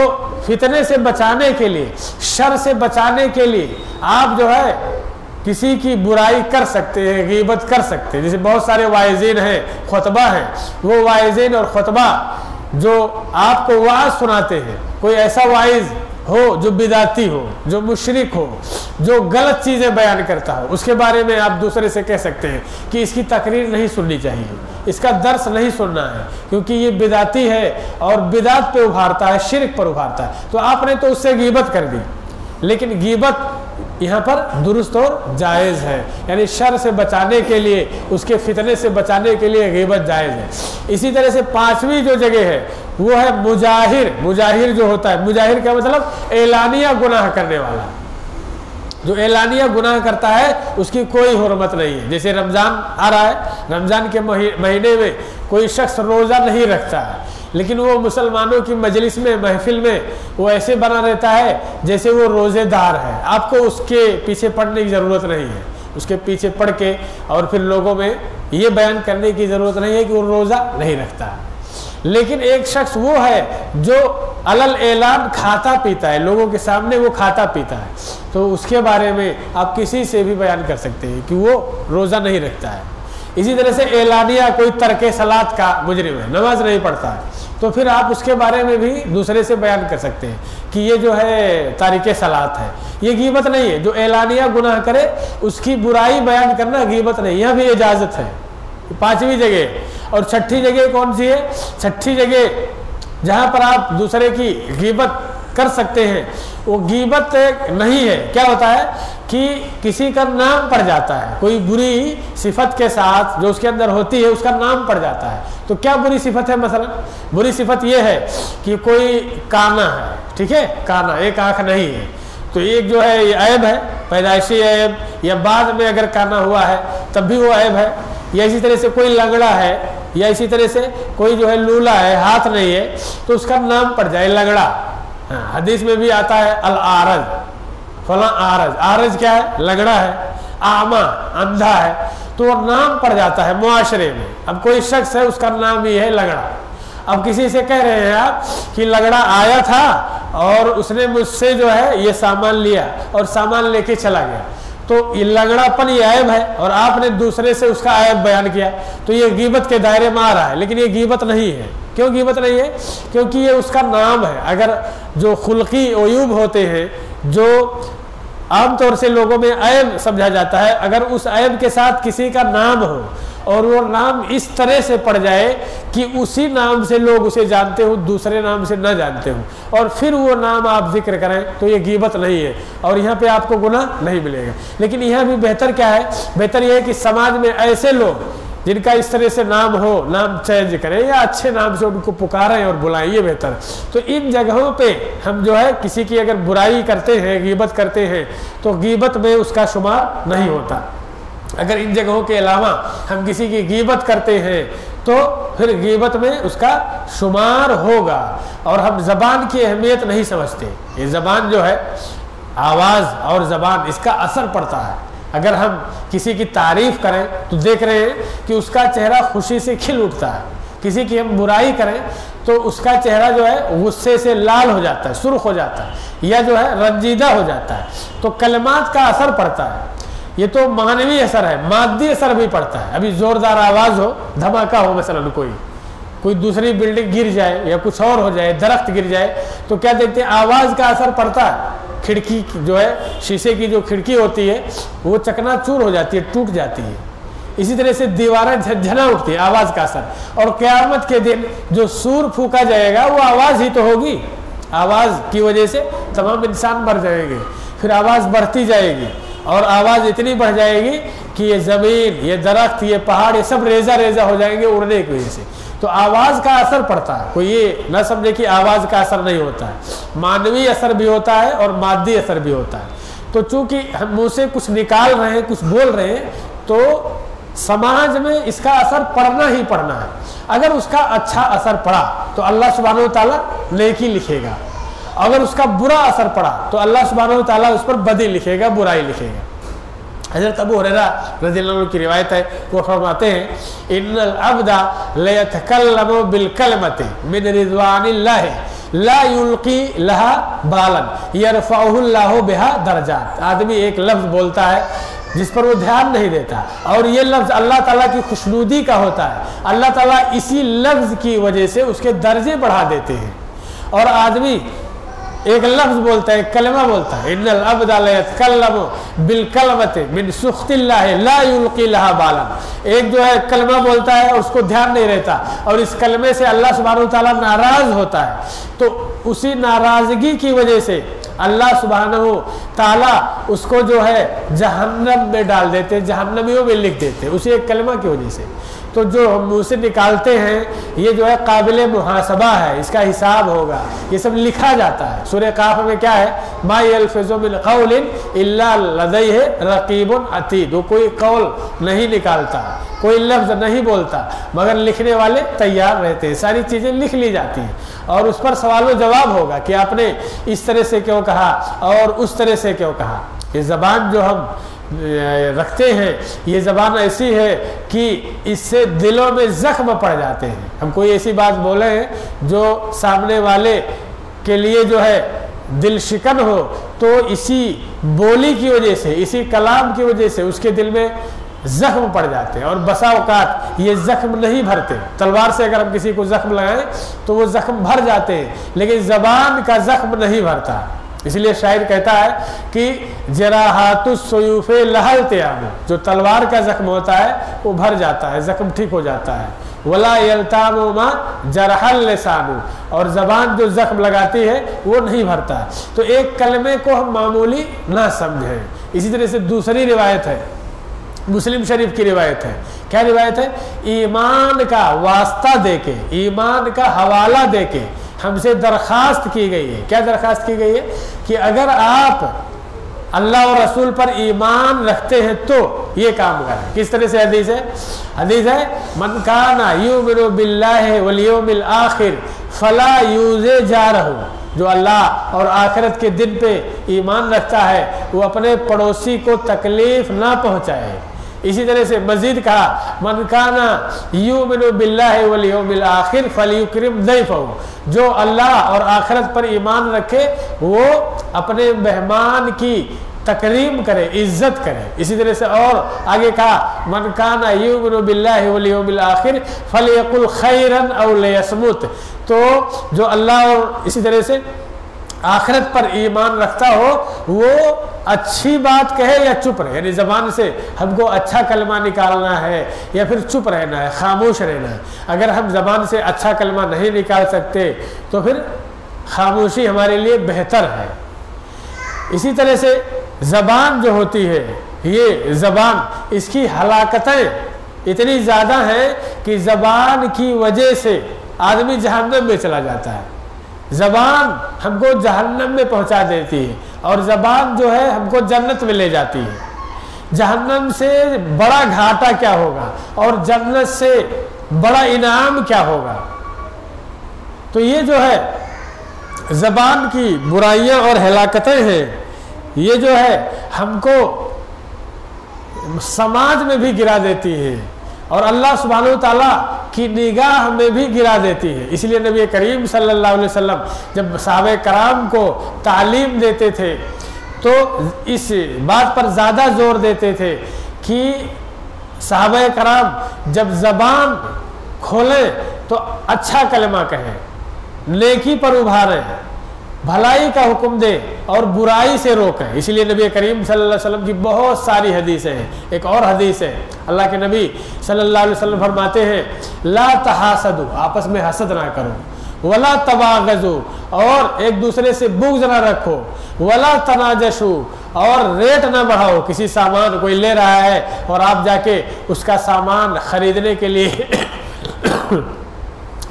फितने से बचाने के लिए, शर से बचाने के लिए आप जो है किसी की बुराई कर सकते हैं, गीबत कर सकते हैं। जैसे बहुत सारे वाइज़ीन हैं, खुतबा हैं, वो वाइज़ीन और खुतबा जो आपको वाज़ सुनाते हैं, कोई ऐसा वाइज़ हो जो बिदाती हो, जो मुशरिक हो, जो गलत चीज़ें बयान करता हो, उसके बारे में आप दूसरे से कह सकते हैं कि इसकी तकरीर नहीं सुननी चाहिए, इसका दर्स नहीं सुनना है, क्योंकि ये बिदाती है और बिदात पे उभारता है, शिरक पर उभारता है। तो आपने तो उससे गीबत कर दी, लेकिन गीबत यहाँ पर दुरुस्त और जायज़ है, यानी शर से बचाने के लिए, उसके फितने से बचाने के लिए गीबत जायज़ है। इसी तरह से पांचवी जो जगह है वो है मुजाहिर। मुजाहिर जो होता है, मुजाहिर का मतलब एलानिया गुनाह करने वाला। जो एलानिया गुनाह करता है उसकी कोई हुर्मत नहीं है। जैसे रमज़ान आ रहा है, रमज़ान के महीने में कोई शख्स रोज़ा नहीं रखता है, लेकिन वो मुसलमानों की मजलिस में, महफिल में वो ऐसे बना रहता है जैसे वो रोज़ेदार है। आपको उसके पीछे पड़ने की ज़रूरत नहीं है, उसके पीछे पड़ के और फिर लोगों में ये बयान करने की ज़रूरत नहीं है कि वो रोज़ा नहीं रखता। लेकिन एक शख्स वो है जो अलल ऐलान खाता पीता है, लोगों के सामने वो खाता पीता है, तो उसके बारे में आप किसी से भी बयान कर सकते हैं कि वो रोज़ा नहीं रखता है। इसी तरह से एलानिया कोई तर्के सलात का मुजरिम है, नमाज नहीं पढ़ता है, तो फिर आप उसके बारे में भी दूसरे से बयान कर सकते हैं कि ये जो है तारिके सलात है। ये गीबत नहीं है। जो एलानिया गुनाह करे उसकी बुराई बयान करना गीबत नहीं, यह भी इजाज़त है। पांचवी जगह। और छठी जगह कौन सी है? छठी जगह जहाँ पर आप दूसरे की गीबत कर सकते हैं वो गीबत नहीं है। क्या होता है कि किसी का नाम पड़ जाता है, कोई बुरी सिफत के साथ जो उसके अंदर होती है उसका नाम पड़ जाता है। तो क्या बुरी सिफत है? मसलन बुरी सिफत ये है कि कोई काना है, ठीक है, काना, एक आँख नहीं है, तो एक जो है ये ऐब है, पैदाइशी ऐब, या बाद में अगर काना हुआ है तब भी वो ऐब है। या इसी तरह से कोई लंगड़ा है, या इसी तरह से कोई जो है लूला है, हाथ नहीं है, तो उसका नाम पड़ जाए लंगड़ा। हाँ, हदीस में भी आता है अल आरज, फला आरज। आरज क्या है? लंगड़ा है, आमा, अंधा है, तो वो नाम पड़ जाता है मुआशरे में। अब कोई शख्स है उसका नाम ही है लंगड़ा। अब किसी से कह रहे हैं आप कि लंगड़ा आया था और उसने मुझसे जो है ये सामान लिया और सामान लेके चला गया, तो ये लंगड़ापन ये ऐब है और आपने दूसरे से उसका ऐब बयान किया, तो ये गीबत के दायरे में आ रहा है, लेकिन ये गीबत नहीं है। क्यों गीबत नहीं है? क्योंकि ये उसका नाम है। अगर जो खुल्की अयूब होते हैं, जो आमतौर से लोगों में ऐब समझा जाता है, अगर उस ऐब के साथ किसी का नाम हो और वो नाम इस तरह से पड़ जाए कि उसी नाम से लोग उसे जानते हो, दूसरे नाम से न जानते हो, और फिर वो नाम आप जिक्र करें, तो ये गीबत नहीं है और यहाँ पे आपको गुनाह नहीं मिलेगा। लेकिन यहाँ भी बेहतर क्या है? बेहतर यह है कि समाज में ऐसे लोग जिनका इस तरह से नाम हो, नाम चेंज करें या अच्छे नाम से उनको पुकारें और बुलाएं, ये बेहतर। तो इन जगहों पे हम जो है किसी की अगर बुराई करते हैं, गीबत करते हैं, तो गीबत में उसका शुमार नहीं होता। अगर इन जगहों के अलावा हम किसी की गीबत करते हैं तो फिर गीबत में उसका शुमार होगा। और हम ज़बान की अहमियत नहीं समझते। ये ज़बान जो है, आवाज़ और ज़बान, इसका असर पड़ता है। अगर हम किसी की तारीफ़ करें तो देख रहे हैं कि उसका चेहरा खुशी से खिल उठता है। किसी की हम बुराई करें तो उसका चेहरा जो है गुस्से से लाल हो जाता है, सुर्ख हो जाता है, या जो है रंजीदा हो जाता है। तो कलमात का असर पड़ता है। ये तो मानवी असर है, मादी असर भी पड़ता है। अभी ज़ोरदार आवाज़ हो, धमाका हो, मसलन कोई दूसरी बिल्डिंग गिर जाए या कुछ और हो जाए, दरख्त गिर जाए, तो क्या देखते हैं, आवाज़ का असर पड़ता है। खिड़की जो है, शीशे की जो खिड़की होती है वो चकनाचूर हो जाती है, टूट जाती है। इसी तरह से दीवारें झनझना उठती है, आवाज़ का असर। और क़यामत के दिन जो सूर फूका जाएगा वो आवाज़ ही तो होगी। आवाज़ की वजह से तमाम इंसान मर जाएंगे। फिर आवाज़ बढ़ती जाएगी और आवाज़ इतनी बढ़ जाएगी कि ये ज़मीन, ये दरख्त, ये पहाड़, ये सब रेजा रेजा हो जाएंगे उड़ने की वजह से। तो आवाज़ का असर पड़ता है। कोई ये ना समझे कि आवाज़ का असर नहीं होता है। मानवी असर भी होता है और मादी असर भी होता है। तो चूँकि हम मुँह से कुछ निकाल रहे हैं, कुछ बोल रहे हैं, तो समाज में इसका असर पड़ना ही पड़ना है। अगर उसका अच्छा असर पड़ा तो अल्लाह सुब्हानहू तआला नेकी लिखेगा। अगर उसका बुरा असर पड़ा तो अल्लाह सुब्हानहू तआला उस पर बदी लिखेगा, बुराई लिखेगा। हज़रत अबू हुरैरा रज़ियल्लाहु अन्हु की रिवायत है, वो फरमाते हैं, इन्नल अब्दा लयतकल्लमु बिल कलमति मिन रिज़वानिल्लाहि ला युल्की लहा बालन यरफ़अहुल्लाहु बिहा दरजात। आदमी एक लफ्ज़ बोलता है जिस पर वो ध्यान नहीं देता, और ये लफ्ज़ अल्लाह ताला की खुशनुदी का होता है। अल्लाह ताला इसी लफ्ज़ की वजह से उसके दर्जे बढ़ा देते हैं। और आदमी एक लफ्ज़ बोलता है, कलमा बोलता है, इन्नल अब्दा लयतकल्लमु बिल कलमति मिन सुख्तिल्लाहि ला युल्की लहा बालन। एक जो है कलमा बोलता है और उसको ध्यान नहीं रहता, और इस कलमे से अल्लाह सुब्हानहू तआला नाराज़ होता है। तो उसी नाराज़गी की वजह से अल्लाह सुब्हानहू ताला उसको जो है जहन्नम में डाल देते, जहन्नमियों में लिख देते, उसी एक कलमा की वजह से। तो जो हम मुँह से निकालते हैं ये जो है काबिल मुहासबा है, इसका हिसाब होगा, ये सब लिखा जाता है। सूरह काफ में क्या है, मा यल्फ़िज़ु मिन क़ौलिन इल्ला लदैहि रक़ीबुन अतीद। वो कोई कौल नहीं निकालता, कोई लफ्ज़ नहीं बोलता, मगर लिखने वाले तैयार रहते हैं। सारी चीज़ें लिख ली जाती हैं और उस पर सवाल व जवाब होगा कि आपने इस तरह से क्यों कहा और उस तरह से क्यों कहा। ये ज़बान जो हम रखते हैं, ये ज़बान ऐसी है कि इससे दिलों में ज़ख्म पड़ जाते हैं। हम कोई ऐसी बात बोले हैं जो सामने वाले के लिए जो है दिल शिकन हो, तो इसी बोली की वजह से, इसी कलाम की वजह से उसके दिल में ज़ख्म पड़ जाते हैं। और बसा औकात ये ज़ख्म नहीं भरते। तलवार से अगर हम किसी को ज़ख्म लगाएं तो वो ज़ख्म भर जाते हैं, लेकिन ज़बान का ज़ख्म नहीं भरता। इसलिए शायर कहता है कि जराहातुस्सुयूफ़े लहलते आमु, जो तलवार का ज़ख्म होता है वो भर जाता है, ज़ख्म ठीक हो जाता है। वला यल्तामु मा जरहल लिसानु, और ज़बान जो ज़ख्म लगाती है वो नहीं भरता। तो एक कलमे को हम मामूली ना समझें। इसी तरह से दूसरी रिवायत है, मुस्लिम शरीफ की रिवायत है। क्या रिवायत है, ईमान का वास्ता देके, ईमान का हवाला देके हमसे दरख्वास्त की गई है। क्या दरख्वास्त की गई है कि अगर आप अल्लाह और रसूल पर ईमान रखते हैं तो ये काम करें। किस तरह से हदीस है, हदीस है, मन काना युमिनु बिल्लाहि वल यौमिल आखिर फला यूज़े जारहु। जो अल्लाह और आखिरत के दिन पे ईमान रखता है वो अपने पड़ोसी को तकलीफ ना पहुँचाए। इसी तरह से मजीद कहा, मन काना युमिनु बिल्लाहि वल यौमिल आखिर फलयुक्रिम दैफहु। जो अल्लाह और आखिरत पर ईमान रखे वो अपने मेहमान की तकरीम करे, इज्जत करे। इसी तरह से और आगे कहा, मन काना युमिनु बिल्लाहि वल यौमिल आखिर फलयकुल खैरन औ लियस्मुत। तो जो अल्लाह और इसी तरह से आखिरत पर ईमान रखता हो वो अच्छी बात कहे या चुप रहे, यानी ज़बान से हमको अच्छा कलमा निकालना है या फिर चुप रहना है, खामोश रहना है। अगर हम ज़बान से अच्छा कलमा नहीं निकाल सकते तो फिर खामोशी हमारे लिए बेहतर है। इसी तरह से ज़बान जो होती है, ये ज़बान, इसकी हलाकतें इतनी ज़्यादा हैं कि ज़बान की वजह से आदमी जहन्नम में चला जाता है। ज़बान हमको जहन्नम में पहुंचा देती है और ज़बान जो है हमको जन्नत में ले जाती है। जहन्नम से बड़ा घाटा क्या होगा और जन्नत से बड़ा इनाम क्या होगा। तो ये जो है ज़बान की बुराइयां और हलाकतें हैं, ये जो है हमको समाज में भी गिरा देती है और अल्लाह सुब्हानहू ताला की निगाह में भी गिरा देती है। इसलिए नबी करीम सल्लल्लाहु अलैहि वसल्लम जब सहाबे कराम को तालीम देते थे तो इस बात पर ज़्यादा जोर देते थे कि सहाबे कराम जब ज़बान खोलें तो अच्छा कलमा कहें, नेकी पर उभारें, भलाई का हुक्म दे और बुराई से रोकें। इसलिए नबी करीम सल्लल्लाहु अलैहि वसल्लम की बहुत सारी हदीसें हैं। एक और हदीस है, अल्लाह के नबी सल्लल्लाहु अलैहि वसल्लम फरमाते हैं, ला तहासदु, आपस में हसद ना करो, वला तबागजु, और एक दूसरे से बुग़्ज़ ना रखो, वला तनाजशु, और रेट ना बढ़ाओ। किसी सामान कोई ले रहा है और आप जाके उसका सामान खरीदने के लिए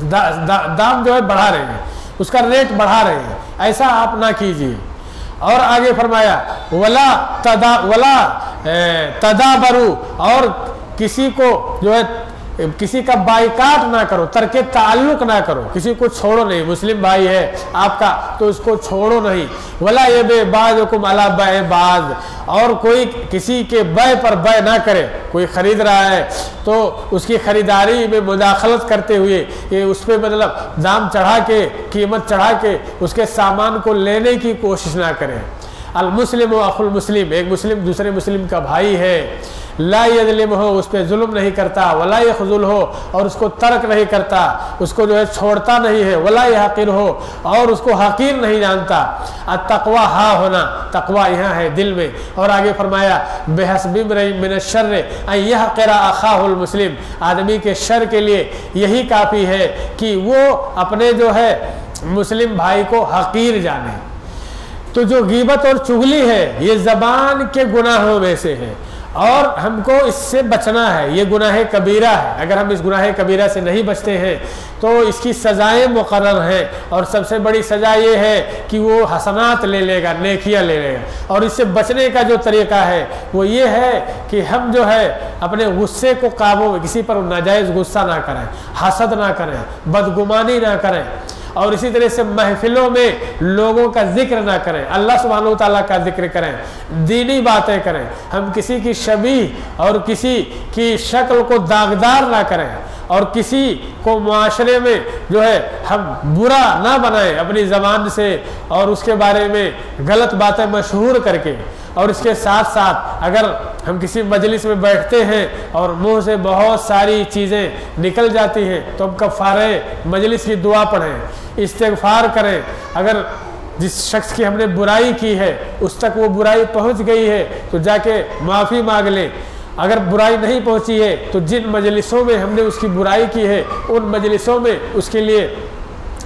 दाम जो है बढ़ा रहे हैं, उसका रेट बढ़ा रहे हैं, ऐसा आप ना कीजिए। और आगे फरमाया वला तदाबरू, और किसी को जो है किसी का बाइकाट ना करो, तर्के ताल्लुक ना करो, किसी को छोड़ो नहीं। मुस्लिम भाई है आपका तो उसको छोड़ो नहीं। वला ये बेबाज़कुम अला बै बाज़, और कोई किसी के बै पर बै ना करे। कोई ख़रीद रहा है तो उसकी ख़रीदारी में मुदाखलत करते हुए ये उस पर मतलब दाम चढ़ा के, कीमत चढ़ा के उसके सामान को लेने की कोशिश ना करें। अल मुस्लिम व अखुल मुस्लिम, एक मुस्लिम दूसरे मुस्लिम का भाई है, ला यज़लिम हो, उस पर जुल्म नहीं करता, वला यख़ज़ुल हो, और उसको तर्क नहीं करता, उसको जो है छोड़ता नहीं है, वला यहक़िर हो, और उसको हक़ीर नहीं जानता। अत्तक़वा हा होना, तक़वा यहाँ है दिल में। और आगे फरमाया बेहस्बि मिन शर्र अन यहक़िरा अख़ाहुल मुस्लिम, आदमी के शर के लिए यही काफ़ी है कि वो अपने जो है मुस्लिम भाई को हक़ीर जाने। तो जो गीबत और चुगली है ये ज़बान के गुनाहों में से है और हमको इससे बचना है। ये गुनाह कबीरा है। अगर हम इस गुनाह कबीरा से नहीं बचते हैं तो इसकी सज़ाएं मुक़र्रर हैं, और सबसे बड़ी सज़ा ये है कि वो हसनात ले लेगा, नेकियां ले लेगा। और इससे बचने का जो तरीक़ा है वो ये है कि हम जो है अपने गुस्से को काबू में, किसी पर नाजायज़ गुस्सा ना करें, हसद ना करें, बदगुमानी ना करें, और इसी तरह से महफिलों में लोगों का जिक्र ना करें, अल्लाह सुब्हानहू तआला का जिक्र करें, दीनी बातें करें। हम किसी की शबीह और किसी की शक्ल को दागदार ना करें, और किसी को मुआशरे में जो है हम बुरा ना बनाएं अपनी ज़बान से और उसके बारे में गलत बातें मशहूर करके। और इसके साथ साथ अगर हम किसी मजलिस में बैठते हैं और मुंह से बहुत सारी चीज़ें निकल जाती हैं तो हम कफ़ारे मजलिस की दुआ पढ़ें, इस्तिग़फ़ार करें। अगर जिस शख्स की हमने बुराई की है उस तक वो बुराई पहुंच गई है तो जाके माफ़ी मांग लें। अगर बुराई नहीं पहुंची है तो जिन मजलिसों में हमने उसकी बुराई की है उन मजलिसों में उसके लिए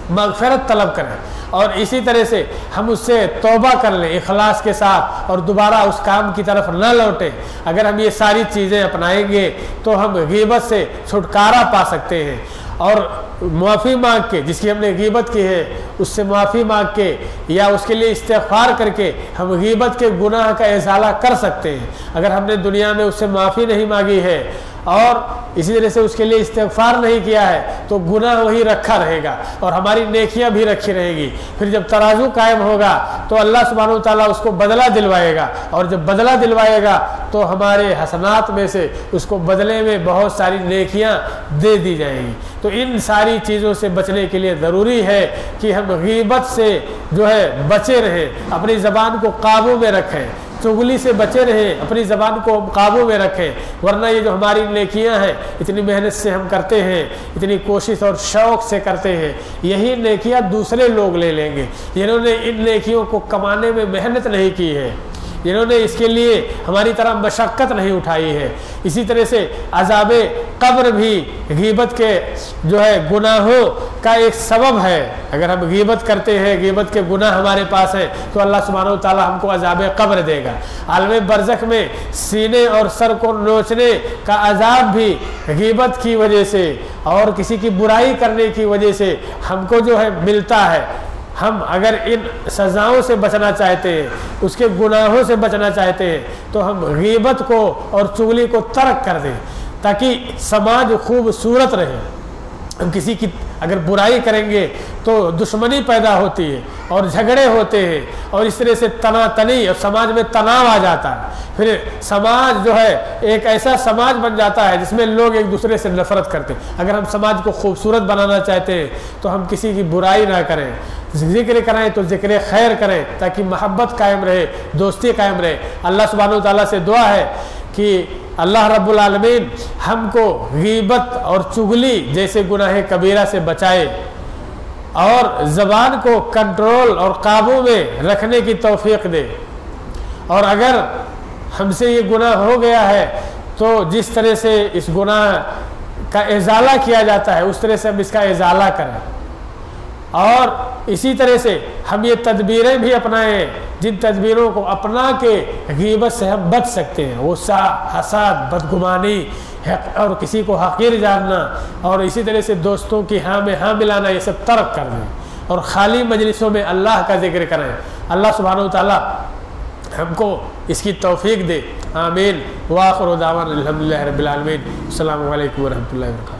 मग़फ़िरत तलब करें, और इसी तरह से हम उससे तौबा कर लें इखलास के साथ और दोबारा उस काम की तरफ न लौटें। अगर हम ये सारी चीज़ें अपनाएंगे तो हम गीबत से छुटकारा पा सकते हैं, और माफ़ी मांग के, जिसकी हमने गीबत की है उससे माफ़ी मांग के या उसके लिए इस्तिग़फ़ार करके हम गीबत के गुनाह का इज़ाला कर सकते हैं। अगर हमने दुनिया में उससे माफ़ी नहीं मांगी है और इसी तरह से उसके लिए इस्तिग़फ़ार नहीं किया है तो गुनाह वही रखा रहेगा और हमारी नेकियां भी रखी रहेगी। फिर जब तराजू कायम होगा तो अल्लाह सुब्हानहू तआला उसको बदला दिलवाएगा, और जब बदला दिलवाएगा तो हमारे हसनात में से उसको बदले में बहुत सारी नेकियां दे दी जाएंगी। तो इन सारी चीज़ों से बचने के लिए ज़रूरी है कि हम गीबत से जो है बचे रहें, अपनी ज़बान को काबू में रखें, चुगली से बचे रहें, अपनी ज़बान को काबू में रखें। वरना ये जो हमारी नेकियां हैं इतनी मेहनत से हम करते हैं, इतनी कोशिश और शौक़ से करते हैं, यही नेकियां दूसरे लोग ले लेंगे जिन्होंने इन नेकियों को कमाने में मेहनत नहीं की है, जिन्होंने इसके लिए हमारी तरह मशक्क़त नहीं उठाई है। इसी तरह से अज़ाबे कब्र भी गीबत के जो है गुनाहों का एक सबब है। अगर हम गीबत करते हैं, गीबत के गुनाह हमारे पास हैं तो अल्लाह सुब्हानहू तआला हमको अज़ाबे कब्र देगा। आलमे बरज़ख में सीने और सर को नोचने का अज़ाब भी गीबत की वजह से और किसी की बुराई करने की वजह से हमको जो है मिलता है। हम अगर इन सज़ाओं से बचना चाहते हैं, उसके गुनाहों से बचना चाहते हैं, तो हम गीबत को और चुगली को तर्क कर दें, ताकि समाज खूबसूरत रहे। हम किसी की अगर बुराई करेंगे तो दुश्मनी पैदा होती है और झगड़े होते हैं, और इस तरह से तनातनी और समाज में तनाव आ जाता है। फिर समाज जो है एक ऐसा समाज बन जाता है जिसमें लोग एक दूसरे से नफरत करते हैं। अगर हम समाज को खूबसूरत बनाना चाहते हैं तो हम किसी की बुराई ना करें, जिक्र करें तो जिक्र खैर करें, ताकि मोहब्बत कायम रहे, दोस्ती कायम रहे। अल्लाह सुब्हानहू तआला से दुआ है कि अल्लाह रब्बुल आलमीन हमको गीबत और चुगली जैसे गुनाह कबीरा से बचाए और ज़बान को कंट्रोल और काबू में रखने की तौफीक दे। और अगर हमसे ये गुनाह हो गया है तो जिस तरह से इस गुनाह का इजाला किया जाता है उस तरह से हम इसका इजाला करें, और इसी तरह से हम ये तदबीरें भी अपनाएं जिन तदबीरों को अपना के गीबत से हम बच सकते हैं। वो हसाद, बदगुमानी और किसी को हकीर जानना, और इसी तरह से दोस्तों की हाँ में हाँ मिलाना, ये सब तर्क कर दें और खाली मजलिसों में अल्लाह का जिक्र करें। अल्लाह सुब्हानहू तआला हमको इसकी तौफीक दे। आमीन। व आखिरु दावाना अल्हम्दुलिल्लाहि रब्बिल आलमीन। अस्सलामु अलैकुम व रहमतुल्लाहि व बरकातुहू।